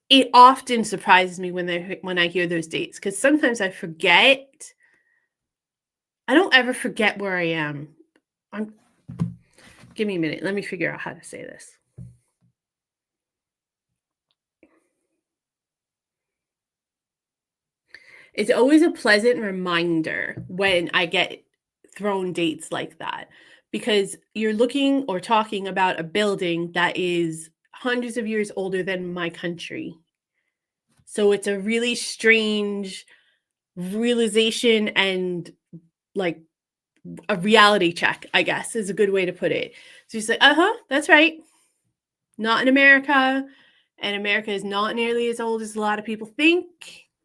It often surprises me when I hear those dates because sometimes I forget. I don't ever forget where I am. Give me a minute. Let me figure out how to say this. It's always a pleasant reminder when I get thrown dates like that, because you're looking or talking about a building that is hundreds of years older than my country. So it's a really strange realization and like a reality check, I guess, is a good way to put it. So she's like, that's right. Not in America. And America is not nearly as old as a lot of people think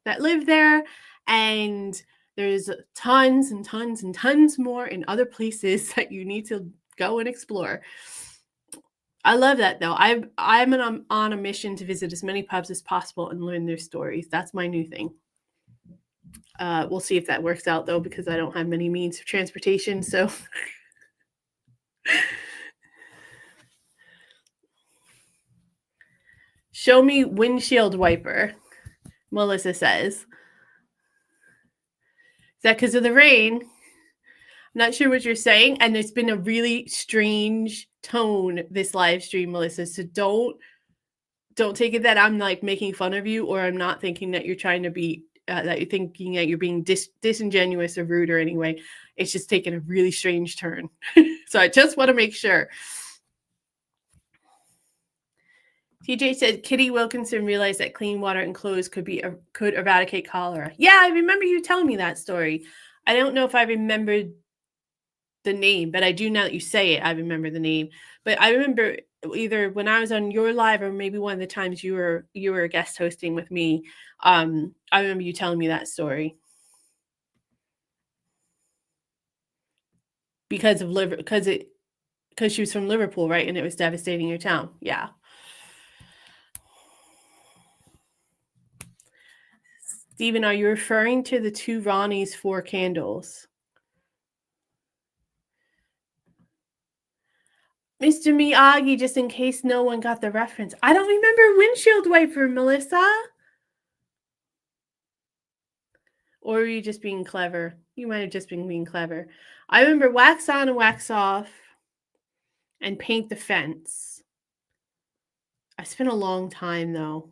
that live there. And there's tons and tons and tons more in other places that you need to go and explore. I love that, though. I'm on a mission to visit as many pubs as possible and learn their stories. That's my new thing. We'll see if that works out, though, because I don't have many means of transportation. So show me windshield wiper, Melissa says. Is that because of the rain? I'm not sure what you're saying. And there's been a really strange tone this live stream, Melissa. So don't take it that I'm like making fun of you, or I'm not thinking that you're trying to be that you're thinking that you're being disingenuous or rude or anyway. It's just taken a really strange turn. So I just want to make sure. TJ said Kitty Wilkinson realized that clean water and clothes could eradicate cholera. Yeah, I remember you telling me that story. I don't know if I remembered the name, but I do now that you say it, I remember the name. But I remember either when I was on your live or maybe one of the times you were guest hosting with me. I remember you telling me that story. Because she was from Liverpool, right? And it was devastating your town. Yeah. Stephen, are you referring to the two Ronnie's 4 candles? Mr. Miyagi, just in case no one got the reference. I don't remember windshield wiper, Melissa. Or were you just being clever? You might have just been being clever. I remember wax on and wax off and paint the fence. I spent a long time, though.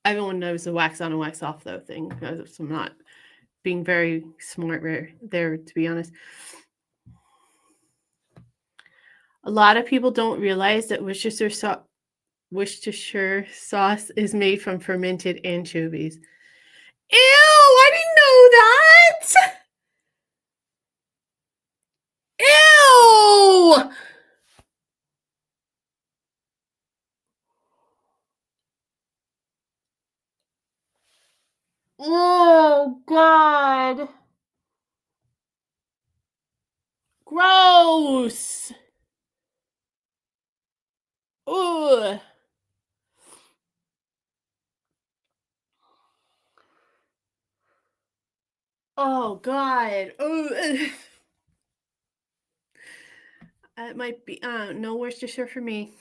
Everyone knows the wax on and wax off, though, thing. Because I'm not being very smart there, to be honest. A lot of people don't realize that Worcestershire sauce is made from fermented anchovies. Ew, I didn't know that! Ew! Oh, God. Gross. Ugh. Oh, God. Ugh. It might be no Worcestershire for me.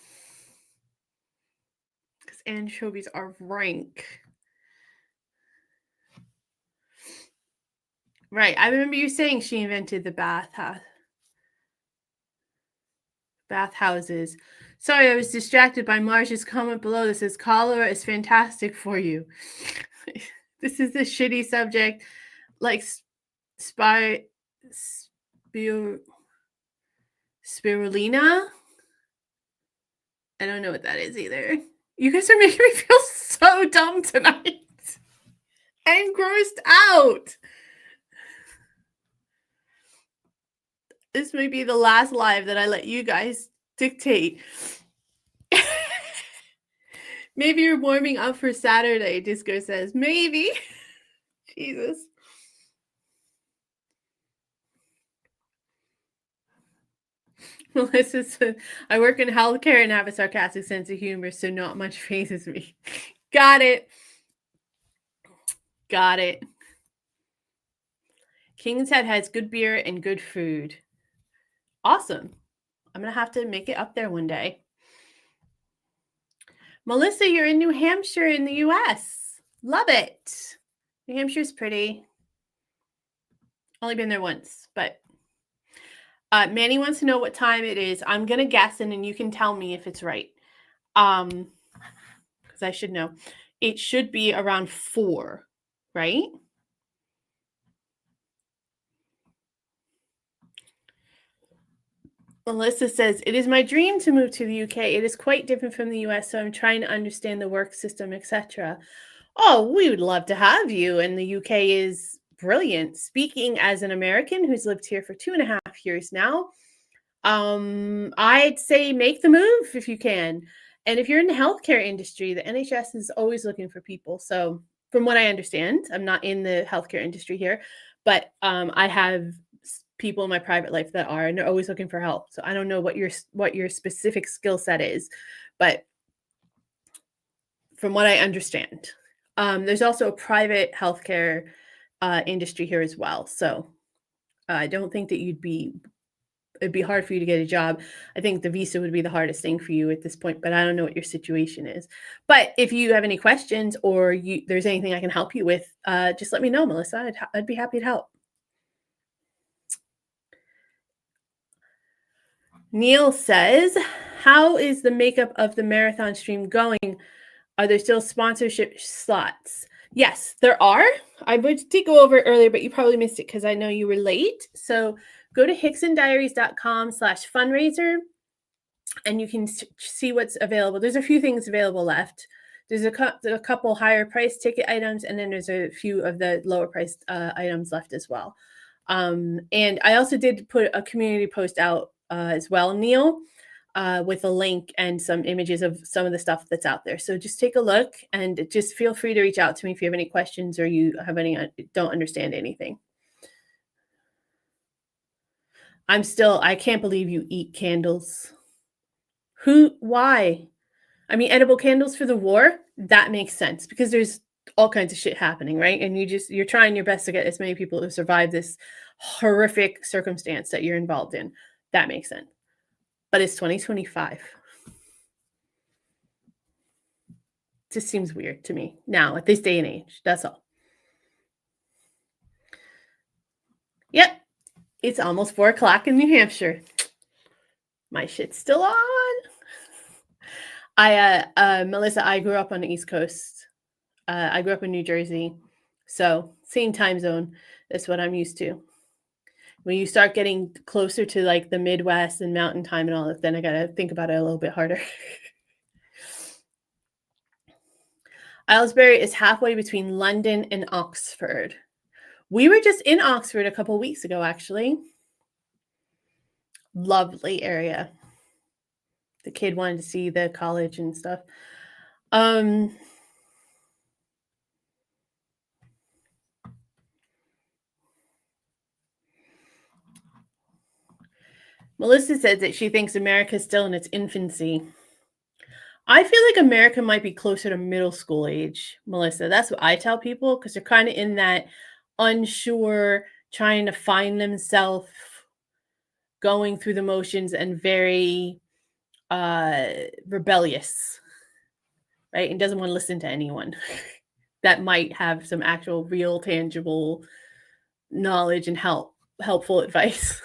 Because anchovies are rank. Right. I remember you saying she invented the bathhouses. Sorry, I was distracted by Marge's comment below that says cholera is fantastic for you. This is a shitty subject, like spirulina. I don't know what that is either. You guys are making me feel so dumb tonight and grossed out. This may be the last live that I let you guys dictate. Maybe you're warming up for Saturday, Disco says. Maybe. Jesus. Melissa said, I work in healthcare and have a sarcastic sense of humor, so not much phases me. Got it. Got it. King's Head has good beer and good food. Awesome. I'm going to have to make it up there one day. Melissa, you're in New Hampshire in the U.S. Love it. New Hampshire's pretty. Only been there once, but Manny wants to know what time it is. I'm gonna guess, and then you can tell me if it's right. Because I should know. It should be around 4, right? Melissa says, it is my dream to move to the UK. It is quite different from the US, so I'm trying to understand the work system, etc. Oh, we would love to have you. And the UK is brilliant. Speaking as an American who's lived here for 2.5 years now, I'd say make the move if you can. And if you're in the healthcare industry, the NHS is always looking for people. So, from what I understand, I'm not in the healthcare industry here, but I have people in my private life that are, and they're always looking for help. So I don't know what your specific skill set is, but from what I understand, there's also a private healthcare industry here as well. So I don't think that it'd be hard for you to get a job. I think the visa would be the hardest thing for you at this point, but I don't know what your situation is. But if you have any questions or there's anything I can help you with, just let me know, Melissa. I'd be happy to help. Neil says, how is the makeup of the marathon stream going? Are there still sponsorship slots? Yes, there are. I did go over it earlier, but you probably missed it because I know you were late. So go to hicksondiaries.com/fundraiser and you can see what's available. There's a few things available left. There's a couple higher price ticket items, and then there's a few of the lower priced items left as well. And I also did put a community post out as well, Neil, with a link and some images of some of the stuff that's out there. So just take a look and just feel free to reach out to me if you have any questions or you have don't understand anything. I can't believe you eat candles. Why? I mean, edible candles for the war, that makes sense because there's all kinds of shit happening, right? And you're trying your best to get as many people to survive this horrific circumstance that you're involved in. That makes sense. But it's 2025. Just seems weird to me now at this day and age. That's all. Yep. It's almost 4:00 in New Hampshire. My shit's still on. Melissa, I grew up on the East Coast. I grew up in New Jersey. So same time zone. That's what I'm used to. When you start getting closer to like the Midwest and mountain time and all that, then I got to think about it a little bit harder. Aylesbury is halfway between London and Oxford. We were just in Oxford a couple weeks ago, actually. Lovely area. The kid wanted to see the college and stuff. Melissa said that she thinks America is still in its infancy. I feel like America might be closer to middle school age, Melissa. That's what I tell people because they're kind of in that unsure, trying to find themselves, going through the motions, and very rebellious, right? And doesn't want to listen to anyone that might have some actual, real, tangible knowledge and helpful advice.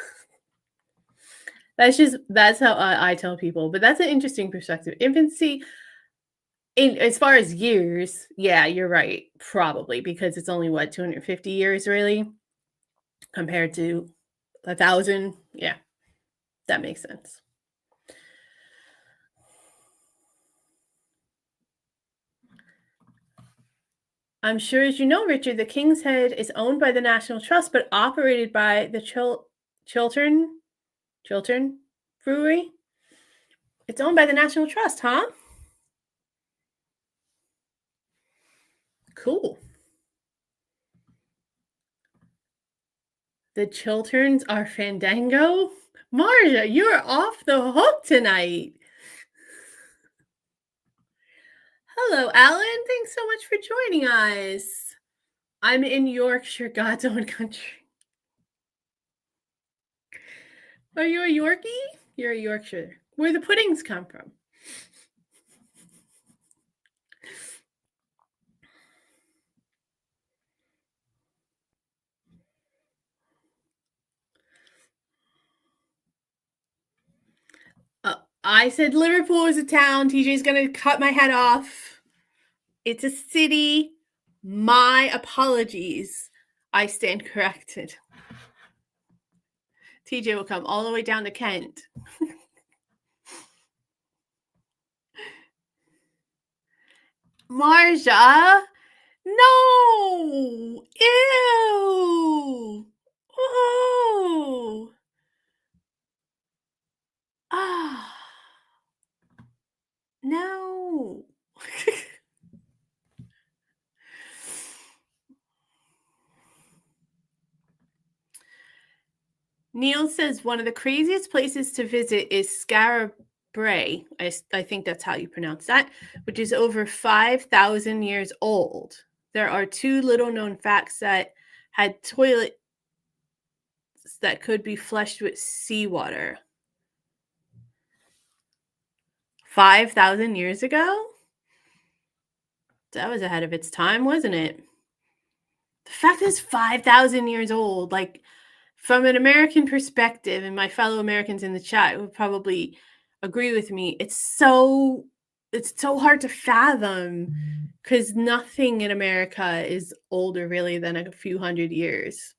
That's how I tell people. But that's an interesting perspective. Infancy, as far as years, yeah, you're right, probably because it's only 250 years really, compared to 1,000. Yeah, that makes sense. I'm sure, as you know, Richard, the King's Head is owned by the National Trust, but operated by the Chiltern Brewery. It's owned by the National Trust, huh? Cool. The Chilterns are Fandango? Marja, you're off the hook tonight. Hello, Alan. Thanks so much for joining us. I'm in Yorkshire, God's own country. Are you a Yorkie? You're a Yorkshire. Where the puddings come from. I said Liverpool is a town. TJ's going to cut my head off. It's a city. My apologies. I stand corrected. TJ will come all the way down to Kent. Marja? No! Ew! Oh! Ah! No! Neil says one of the craziest places to visit is Scarabray. I think that's how you pronounce that, which is over 5,000 years old. There are two little known facts that had toilets that could be flushed with seawater. 5,000 years ago? That was ahead of its time, wasn't it? The fact that it's 5,000 years old, like, from an American perspective, and my fellow Americans in the chat would probably agree with me, it's so hard to fathom because nothing in America is older really than a few hundred years.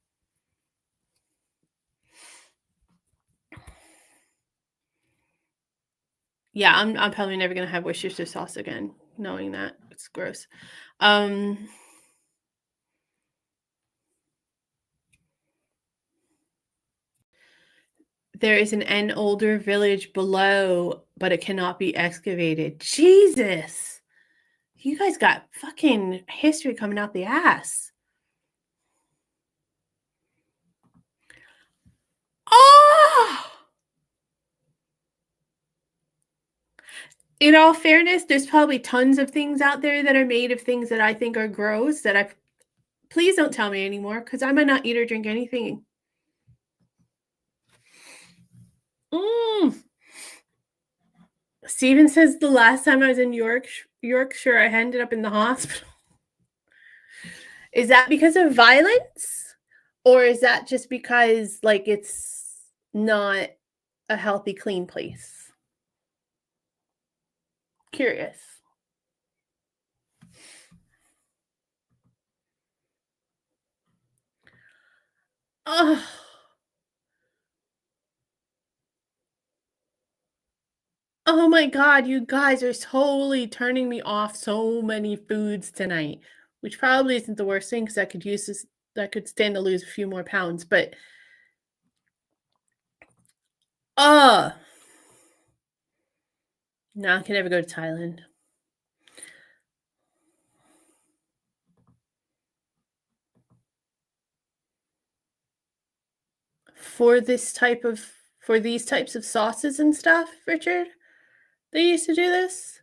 Yeah, I'm probably never gonna have Worcestershire sauce again, knowing that it's gross. There is an older village below, but it cannot be excavated. Jesus! You guys got fucking history coming out the ass. Oh! In all fairness, there's probably tons of things out there that are made of things that I think are gross that please don't tell me anymore because I might not eat or drink anything. Steven says the last time I was in Yorkshire, I ended up in the hospital. Is that because of violence? Or is that just because, like, it's not a healthy, clean place? Curious. Oh. Oh my God, you guys are totally turning me off so many foods tonight, which probably isn't the worst thing because I could stand to lose a few more pounds, but now I can never go to Thailand. For these types of sauces and stuff, Richard, they used to do this.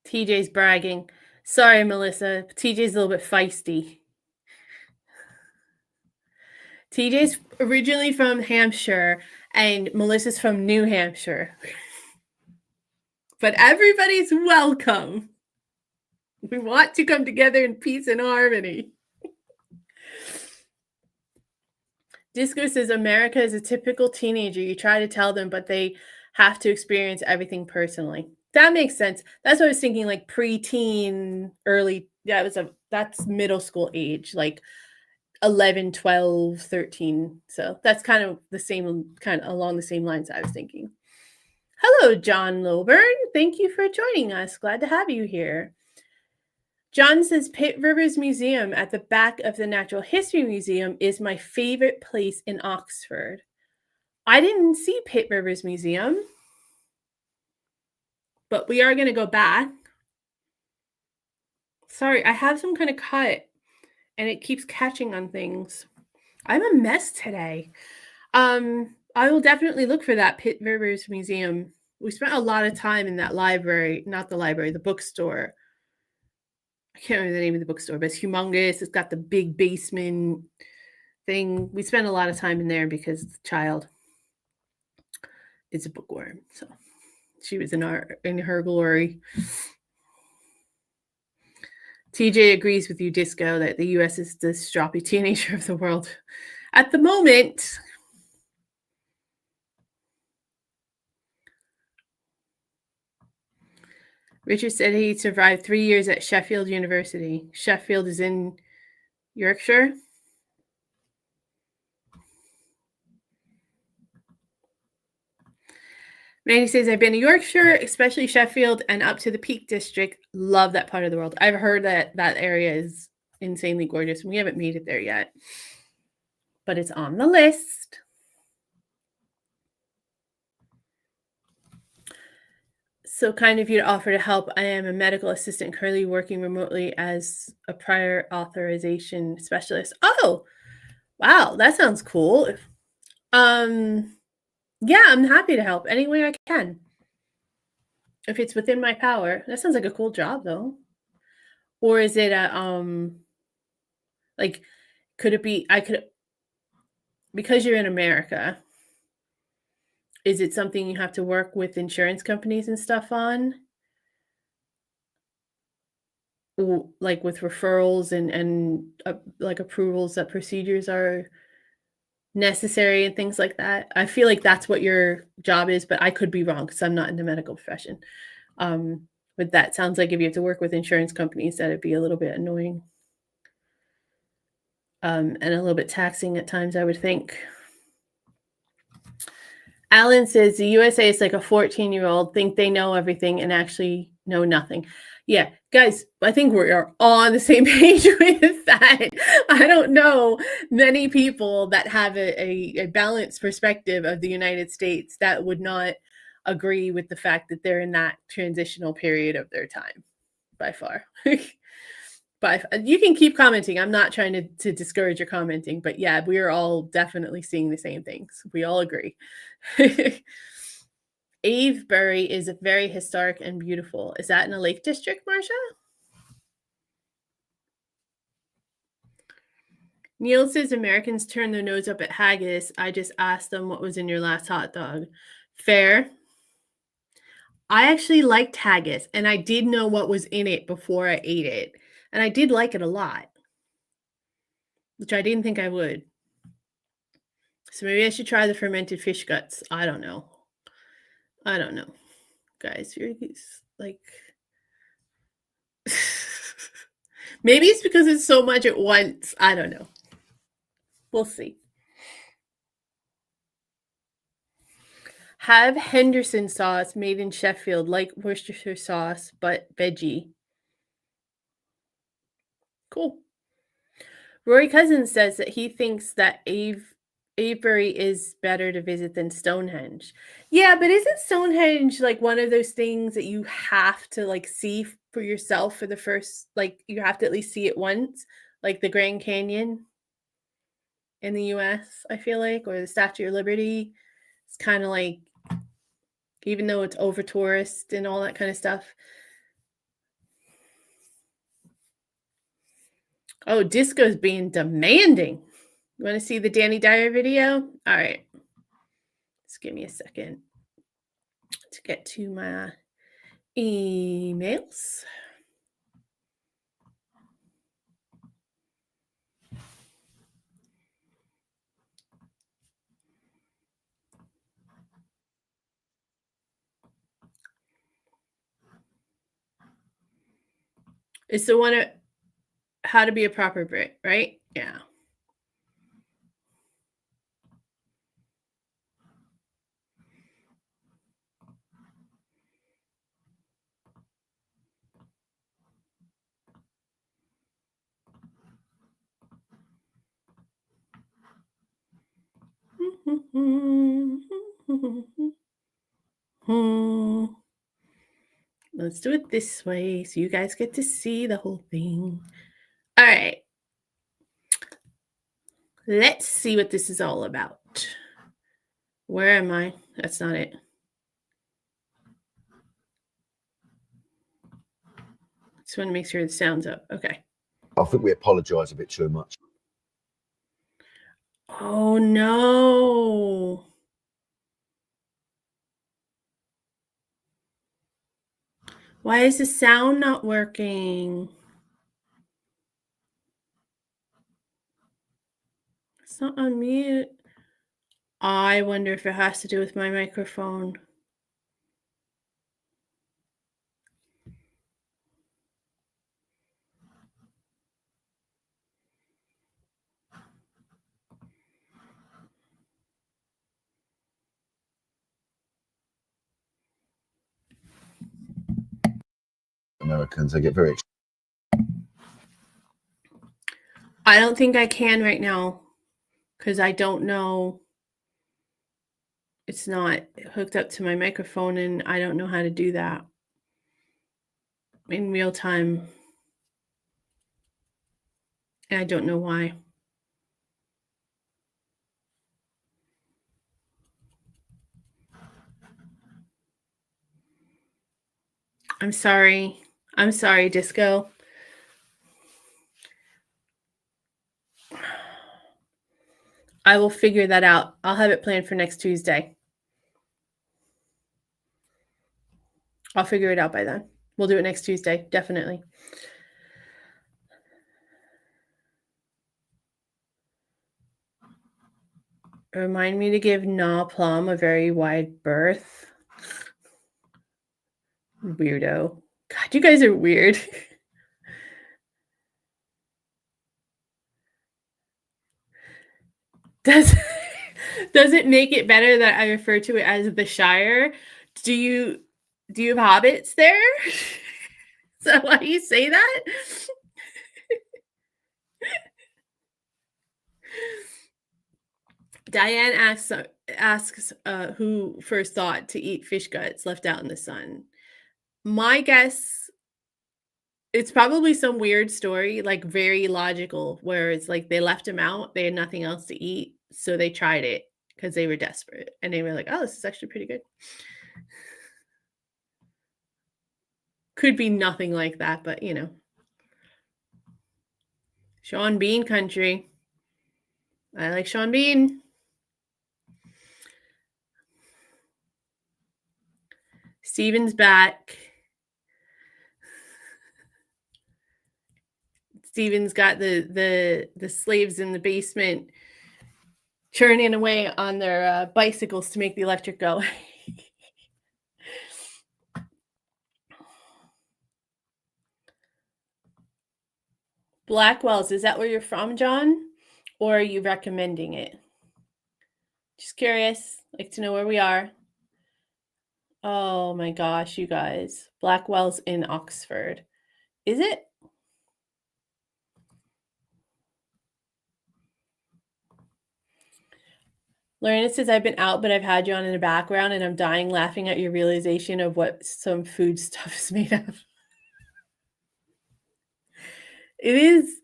TJ's bragging. Sorry, Melissa. TJ's a little bit feisty. TJ's originally from Hampshire and Melissa's from New Hampshire. But everybody's welcome. We want to come together in peace and harmony. Disco says America is a typical teenager. You try to tell them, but they have to experience everything personally. That makes sense. That's what I was thinking, like preteen, early. Yeah, that's middle school age, like 11, 12, 13. So that's kind of along the same lines I was thinking. Hello, John Lilburn. Thank you for joining us. Glad to have you here. John says Pitt Rivers Museum at the back of the Natural History Museum is my favorite place in Oxford. I didn't see Pitt Rivers Museum, but we are going to go back. Sorry, I have some kind of cut and it keeps catching on things. I'm a mess today. I will definitely look for that Pitt Rivers Museum. We spent a lot of time in that library, not the library, the bookstore. I can't remember the name of the bookstore, but it's humongous. It's got the big basement thing. We spent a lot of time in there because the child is a bookworm. So she was in her glory. TJ agrees with you, Disco, that the US is the stroppy teenager of the world. At the moment, Richard said he survived 3 years at Sheffield University. Sheffield is in Yorkshire. Mandy says, I've been to Yorkshire, especially Sheffield, and up to the Peak District. Love that part of the world. I've heard that that area is insanely gorgeous. We haven't made it there yet, but it's on the list. So kind of you to offer to help. I am a medical assistant currently working remotely as a prior authorization specialist. Oh, wow, that sounds cool. Yeah, I'm happy to help any way I can. If it's within my power. That sounds like a cool job though. Or is it a like could it be I could because you're in America, is it something you have to work with insurance companies and stuff on? Like with referrals and like approvals that procedures are necessary and things like that. I feel like that's what your job is, but I could be wrong because I'm not in the medical profession. But that sounds like if you have to work with insurance companies, that'd be a little bit annoying. And a little bit taxing at times, I would think. Alan says the USA is like a 14-year-old, think they know everything and actually know nothing. Yeah, guys, I think we are on the same page with that. I don't know many people that have a balanced perspective of the United States that would not agree with the fact that they're in that transitional period of their time, by far. But you can keep commenting. I'm not trying to discourage your commenting, but yeah, we are all definitely seeing the same things. We all agree. Avebury is very historic and beautiful. Is that in a Lake District, Marcia? Neil says Americans turn their nose up at haggis. I just asked them what was in your last hot dog. Fair. I actually liked haggis, and I did know what was in it before I ate it. And I did like it a lot, which I didn't think I would. So maybe I should try the fermented fish guts. I don't know. Guys, you're like maybe it's because it's so much at once. I don't know. We'll see. Have Henderson sauce made in Sheffield, like Worcestershire sauce, but veggie. Cool. Rory Cousins says that he thinks that Avebury is better to visit than Stonehenge. Yeah, but isn't Stonehenge like one of those things that you have to like see for yourself for the first, like you have to at least see it once, like the Grand Canyon in the US, I feel like, or the Statue of Liberty. It's kind of like, even though it's over tourist and all that kind of stuff. Oh, Disco's being demanding. You want to see the Danny Dyer video? All right. Just give me a second to get to my emails. It's the one how to be a proper Brit, right? Yeah. Let's do it this way so you guys get to see the whole thing. All right. Let's see what this is all about. Where am I? That's not it. Just want to make sure the sound's up. Okay. I think we apologise a bit too much. Oh no. Why is the sound not working? It's not on mute. I wonder if it has to do with my microphone. Americans, they get very I don't think I can right now because I don't know. It's not hooked up to my microphone and I don't know how to do that in real time. And I don't know why. I'm sorry. I'm sorry, Disco. I will figure that out. I'll have it planned for next Tuesday. I'll figure it out by then. We'll do it next Tuesday, definitely. Remind me to give Na Plum a very wide berth. Weirdo. God, you guys are weird. Does it make it better that I refer to it as the Shire? Do you have hobbits there? Is that why you say that? Diane asks who first thought to eat fish guts left out in the sun. My guess, it's probably some weird story, like very logical, where it's like they left them out, they had nothing else to eat, so they tried it because they were desperate, and they were like, "Oh, this is actually pretty good." Could be nothing like that, but you know, Sean Bean country. I like Sean Bean. Steven's back. Steven's got the slaves in the basement churning away on their bicycles to make the electric go. Blackwells, is that where you're from, John? Or are you recommending it? Just curious. Like to know where we are. Oh my gosh, you guys. Blackwell's in Oxford. Is it? Lorena says, I've been out, but I've had you on in the background and I'm dying laughing at your realization of what some food stuff is made of. It is.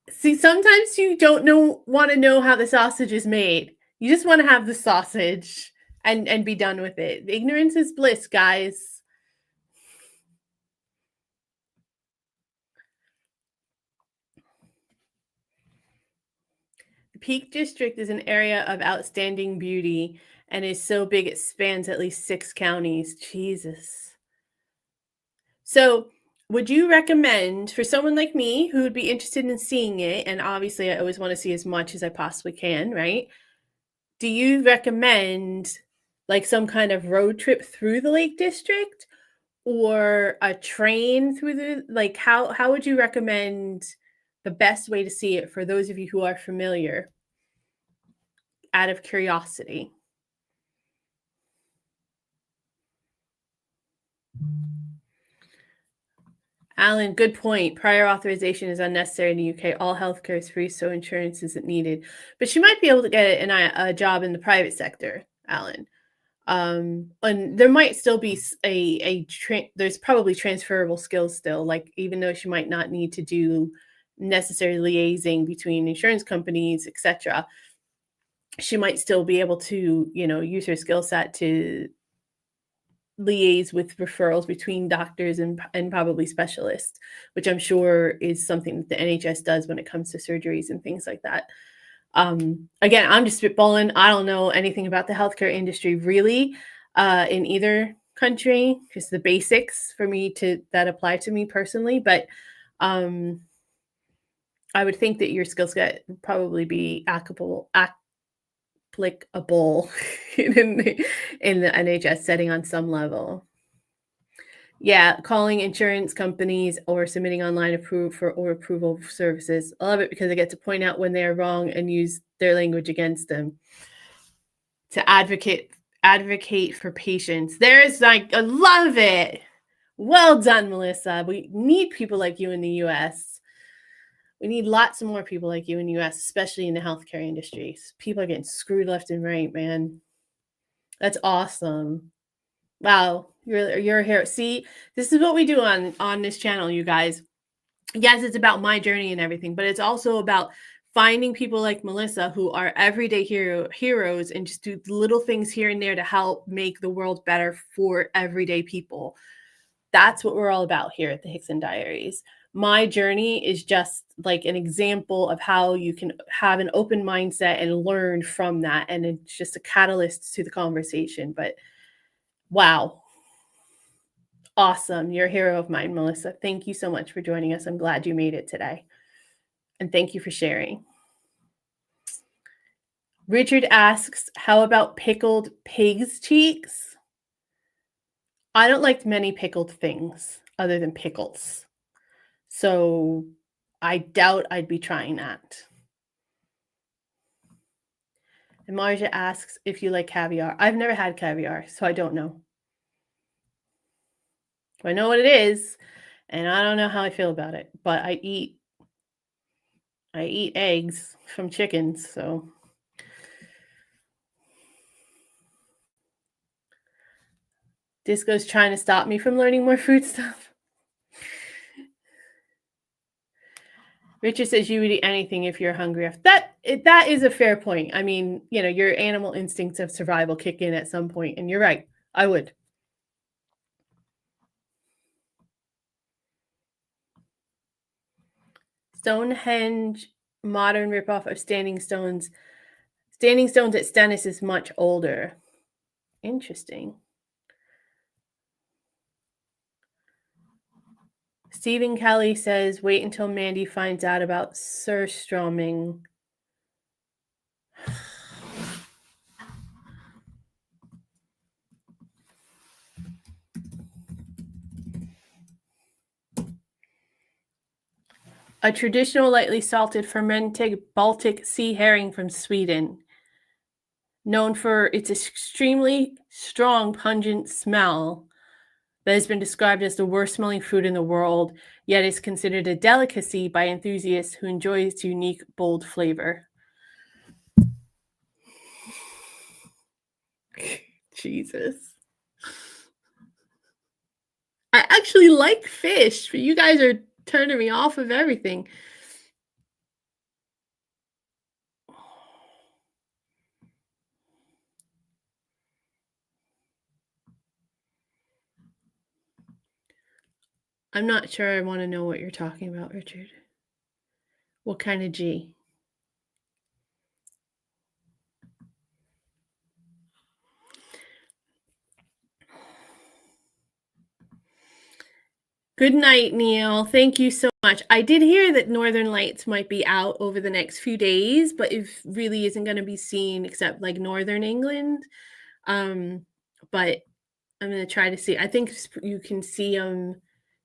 See, sometimes you don't want to know how the sausage is made. You just want to have the sausage and be done with it. Ignorance is bliss, guys. The Peak District is an area of outstanding beauty and is so big it spans at least 6 counties. Jesus. So, would you recommend for someone like me who would be interested in seeing it, and obviously I always want to see as much as I possibly can, right? Do you recommend like some kind of road trip through the Lake District or a train through the like how would you recommend the best way to see it for those of you who are familiar out of curiosity? Alan, good point. Prior authorization is unnecessary in the UK. All healthcare is free, so insurance isn't needed. But she might be able to get a job in the private sector, Alan. And there might still be there's probably transferable skills still. Like even though she might not need to do necessary liaising between insurance companies, etc., she might still be able to, use her skill set to liaise with referrals between doctors and probably specialists, which I'm sure is something that the NHS does when it comes to surgeries and things like that. Again, I'm just spitballing. I don't know anything about the healthcare industry really in either country, just the basics for me that apply to me personally. But I would think that your skill set would probably be applicable in the NHS setting on some level. Yeah, calling insurance companies or submitting online approval services. I love it because I get to point out when they are wrong and use their language against them. To advocate for patients. There's I love it. Well done, Melissa. We need people like you in the US. We need lots of more people like you in the US, especially in the healthcare industry. People are getting screwed left and right, man. That's awesome. Wow, you're a hero. See, this is what we do on this channel, you guys. Yes, it's about my journey and everything, but it's also about finding people like Melissa who are everyday heroes and just do little things here and there to help make the world better for everyday people. That's what we're all about here at the Hickson Diaries. My journey is just like an example of how you can have an open mindset and learn from that. And it's just a catalyst to the conversation. But wow. Awesome. You're a hero of mine, Melissa. Thank you so much for joining us. I'm glad you made it today. And thank you for sharing. Richard asks, how about pickled pig's cheeks? I don't like many pickled things other than pickles. So I doubt I'd be trying that. And Marja asks if you like caviar. I've never had caviar, so I don't know. I know what it is, and I don't know how I feel about it, but I eat eggs from chickens, so. Disco's trying to stop me from learning more food stuff. Richard says you would eat anything if you're hungry. That is a fair point. I mean, you know, your animal instincts of survival kick in at some point, and you're right. I would. Stonehenge, modern ripoff of Standing Stones. Standing Stones at Stennis is much older. Interesting. Stephen Kelly says, wait until Mandy finds out about surströmming. A traditional lightly salted fermented Baltic sea herring from Sweden. Known for its extremely strong, pungent smell that has been described as the worst smelling food in the world, yet is considered a delicacy by enthusiasts who enjoy its unique, bold flavor. Jesus. I actually like fish, but you guys are turning me off of everything. I'm not sure I want to know what you're talking about, Richard. What kind of G? Good night, Neil. Thank you so much. I did hear that Northern Lights might be out over the next few days, but it really isn't going to be seen except like Northern England. But I'm going to try to see. I think you can see them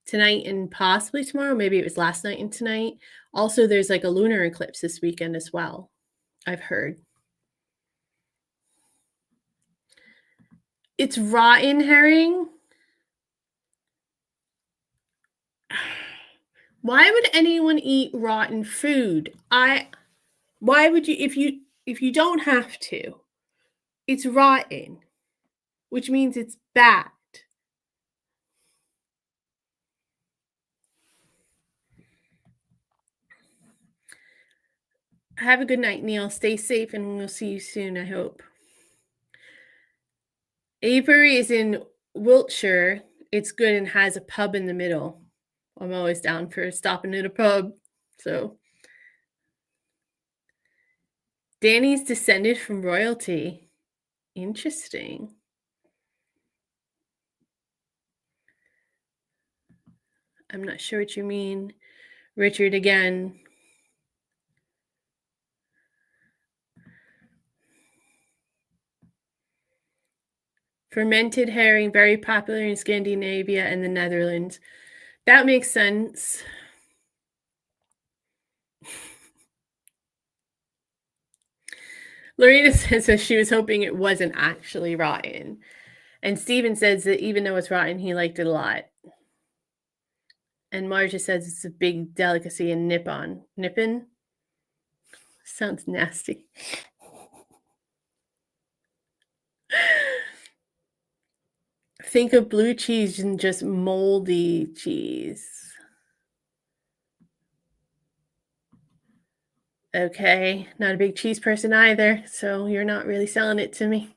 tonight and possibly tomorrow. Maybe it was last night and tonight. Also, there's like a lunar eclipse this weekend as well, I've heard. It's rotten herring. Why would anyone eat rotten food? Why would you if you don't have to? It's rotten, which means it's bad. Have a good night, Neil. Stay safe and we'll see you soon, I hope. Avery is in Wiltshire. It's good and has a pub in the middle. I'm always down for stopping at a pub. So Danny's descended from royalty. Interesting. I'm not sure what you mean. Richard again. Fermented herring, very popular in Scandinavia and the Netherlands. That makes sense. Lorena says that she was hoping it wasn't actually rotten. And Steven says that even though it's rotten, he liked it a lot. And Marja says it's a big delicacy in Nippon. Nippon? Sounds nasty. Think of blue cheese and just moldy cheese. Okay, not a big cheese person either, so you're not really selling it to me.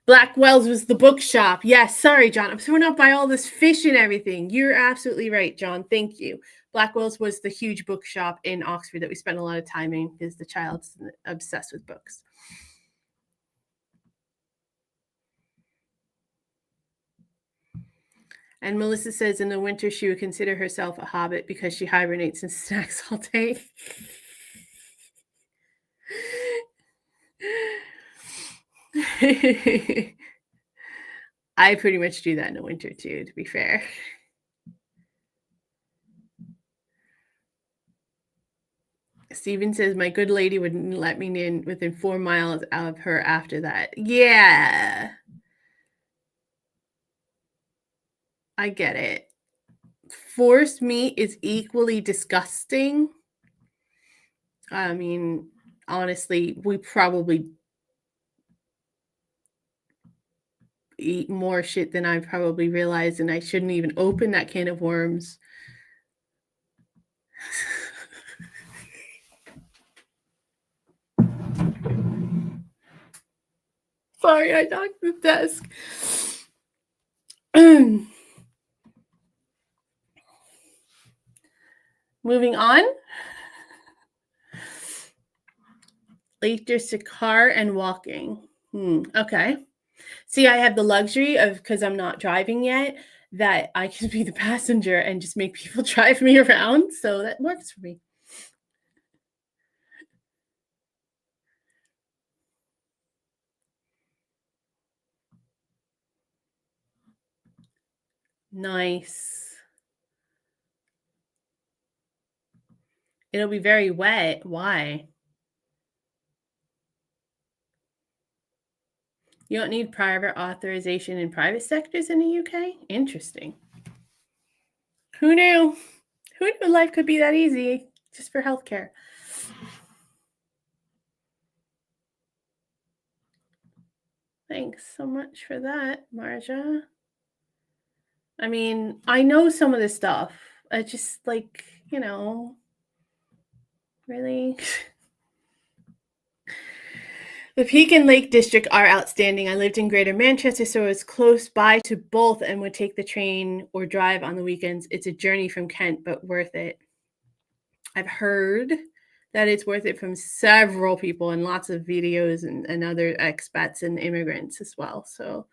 Blackwell's was the bookshop. Yes, sorry, John. I'm throwing up by all this fish and everything. You're absolutely right, John. Thank you. Blackwell's was the huge bookshop in Oxford that we spent a lot of time in because the child's obsessed with books. And Melissa says in the winter she would consider herself a hobbit because she hibernates and snacks all day. I pretty much do that in the winter too, to be fair. Steven says, my good lady wouldn't let me in within 4 miles of her after that. Yeah. I get it. Forced meat is equally disgusting. I mean, honestly, we probably eat more shit than I probably realized, and I shouldn't even open that can of worms. Sorry, I knocked the desk. Moving on. Latest to car and walking. Okay. See, I have the luxury of, because I'm not driving yet, that I can be the passenger and just make people drive me around. So that works for me. Nice. It'll be very wet. Why? You don't need private authorization in private sectors in the UK? Interesting. Who knew? Who knew life could be that easy just for healthcare? Thanks so much for that, Marja. I mean, I know some of this stuff. I just like, really. The Peak and Lake District are outstanding. I lived in Greater Manchester, so it's close by to both and would take the train or drive on the weekends. It's a journey from Kent, but worth it. I've heard that it's worth it from several people and lots of videos and other expats and immigrants as well. So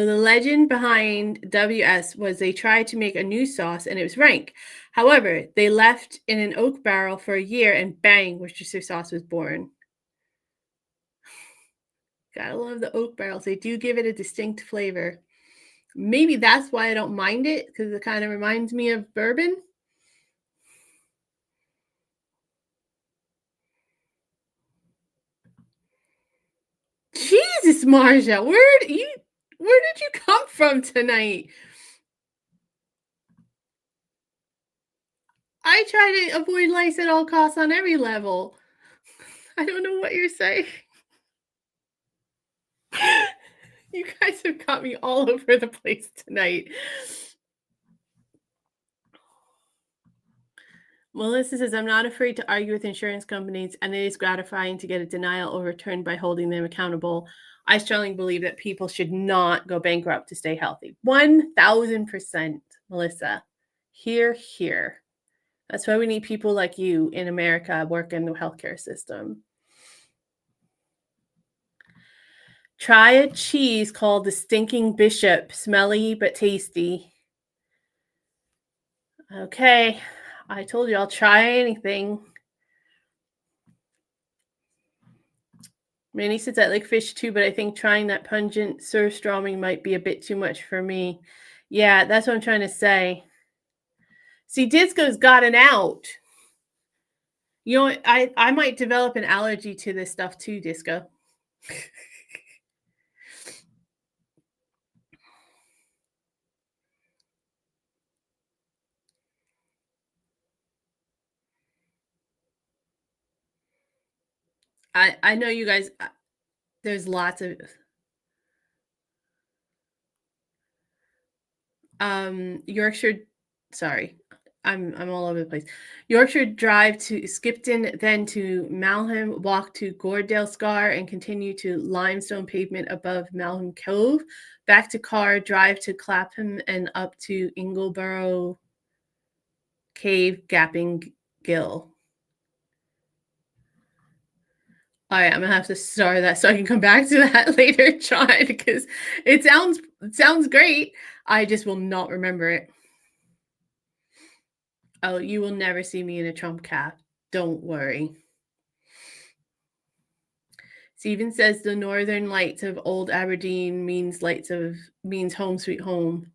the legend behind WS was they tried to make a new sauce and it was rank. However, they left in an oak barrel for a year and bang, Worcestershire sauce was born. Gotta love the oak barrels. They do give it a distinct flavor. Maybe that's why I don't mind it, because it kind of reminds me of bourbon. Jesus, Marja, where did you come from tonight? I try to avoid lice at all costs on every level. I don't know what you're saying. You guys have got me all over the place tonight. Melissa says, I'm not afraid to argue with insurance companies, and it is gratifying to get a denial overturned by holding them accountable. I strongly believe that people should not go bankrupt to stay healthy. 1000%, Melissa. Here. That's why we need people like you in America working the healthcare system. Try a cheese called the Stinking Bishop. Smelly but tasty. Okay. I told you I'll try anything. Manny says I like fish too, but I think trying that pungent surströmming might be a bit too much for me. Yeah, that's what I'm trying to say. See, Disco's gotten out. You know, I might develop an allergy to this stuff too, Disco. I know you guys. There's lots of Yorkshire. Sorry, I'm all over the place. Yorkshire drive to Skipton, then to Malham, walk to Gordale Scar, and continue to limestone pavement above Malham Cove. Back to car, drive to Clapham and up to Ingleborough Cave, Gapping Gill. All right, I'm gonna have to start that so I can come back to that later, John, because it sounds great. I just will not remember it. Oh, you will never see me in a Trump cap. Don't worry. Stephen says the northern lights of old Aberdeen means home sweet home.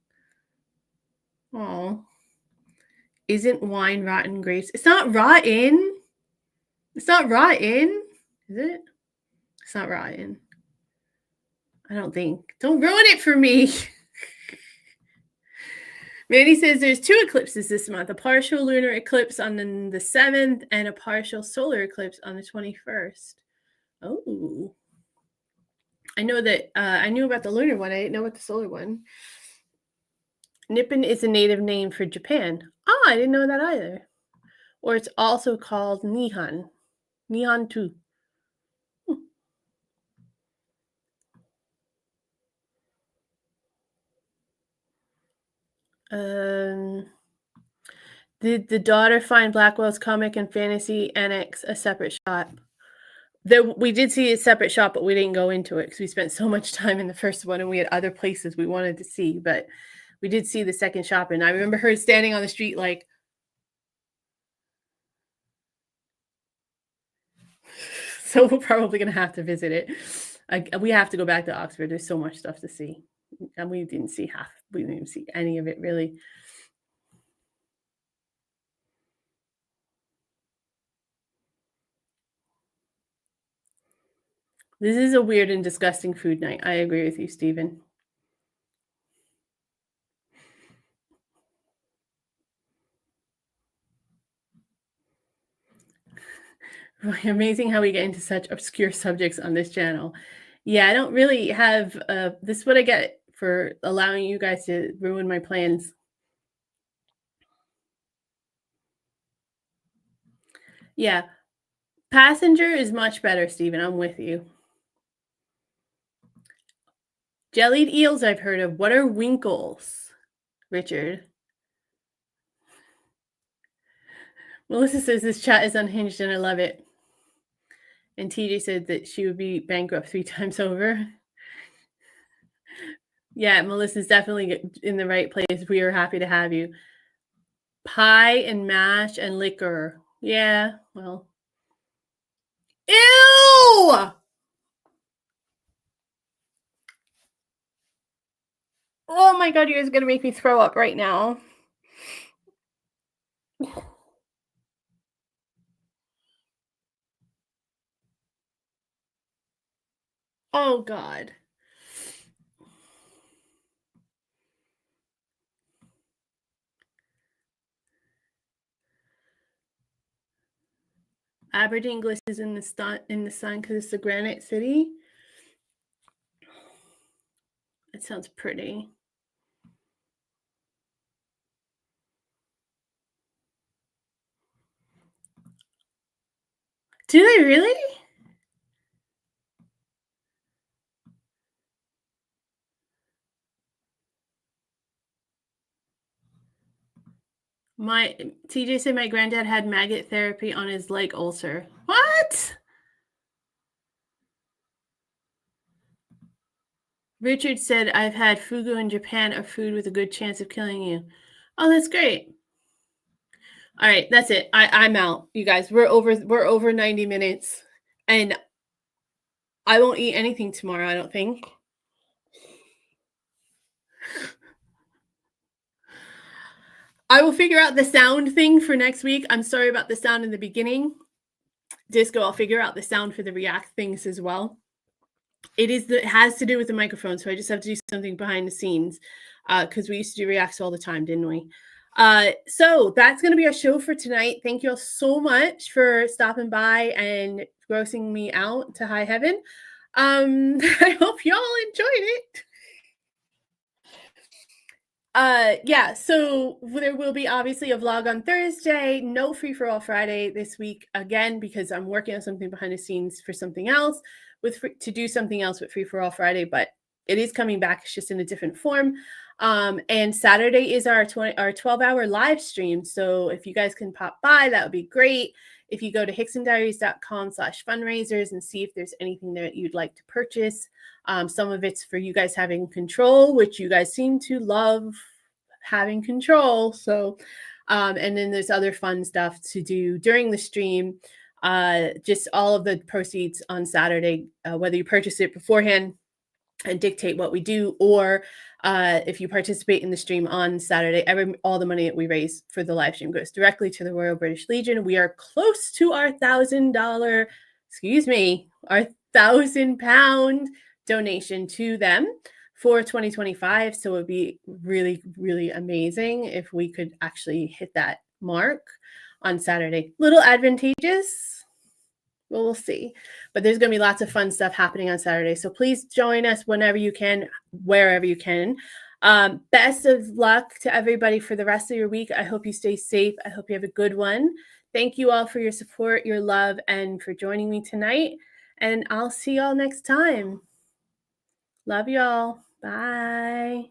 Oh, isn't wine rotten grapes? It's not rotten. It's not rotten, is it? It's not rotten. I don't think. Don't ruin it for me. Mandy says there's 2 eclipses this month, a partial lunar eclipse on the 7th and a partial solar eclipse on the 21st. Oh. I know that I knew about the lunar one. I didn't know about the solar one. Nippon is a native name for Japan. Oh, I didn't know that either. Or it's also called Nihon. Nihon too. Did the daughter find Blackwell's comic and fantasy annex a separate shop? We did see a separate shop, but we didn't go into it because we spent so much time in the first one and we had other places we wanted to see. But we did see the second shop, and I remember her standing on the street like, so we're probably going to have to visit it. We have to go back to Oxford. There's so much stuff to see. And we didn't see any of it really. This is a weird and disgusting food night. I agree with you, Stephen. Amazing how we get into such obscure subjects on this channel. Yeah, I don't really have this is what I get for allowing you guys to ruin my plans. Yeah. Passenger is much better, Stephen. I'm with you. Jellied eels I've heard of. What are winkles, Richard? Melissa says this chat is unhinged and I love it. And TJ said that she would be bankrupt 3 times over. Yeah, Melissa's definitely in the right place. We are happy to have you. Pie and mash and liquor. Yeah, well. Ew! Oh my God, you guys are going to make me throw up right now. Oh God. Aberdeen glistens in the sun because it's a granite city. It sounds pretty. Do they really? My TJ said my granddad had maggot therapy on his leg ulcer. What? Richard said I've had fugu in Japan, a food with a good chance of killing you. Oh, that's great. All right, that's it. I'm out. You guys, we're over 90 minutes. And I won't eat anything tomorrow, I don't think. I will figure out the sound thing for next week. I'm sorry about the sound in the beginning. Disco, I'll figure out the sound for the react things as well. It has to do with the microphone, so I just have to do something behind the scenes because we used to do reacts all the time, didn't we? So that's going to be our show for tonight. Thank you all so much for stopping by and grossing me out to high heaven. I hope y'all enjoyed it. Yeah, so there will be obviously a vlog on Thursday, no free for all Friday this week again because I'm working on something behind the scenes for something else to do something else with free for all Friday, but it is coming back. It's just in a different form. And Saturday is our 12-hour live stream. So if you guys can pop by, that would be great. If you go to hicksondiaries.com/fundraisers and see if there's anything there that you'd like to purchase. Some of it's for you guys having control, which you guys seem to love having control. So, and then there's other fun stuff to do during the stream. Just all of the proceeds on Saturday, whether you purchase it beforehand and dictate what we do, or if you participate in the stream on Saturday, all the money that we raise for the live stream goes directly to the Royal British Legion. We are close to our £1,000 donation to them for 2025. So it would be really, really amazing if we could actually hit that mark on Saturday. Little advantageous. Well, we'll see. But there's going to be lots of fun stuff happening on Saturday. So please join us whenever you can, wherever you can. Best of luck to everybody for the rest of your week. I hope you stay safe. I hope you have a good one. Thank you all for your support, your love, and for joining me tonight. And I'll see y'all next time. Love y'all. Bye.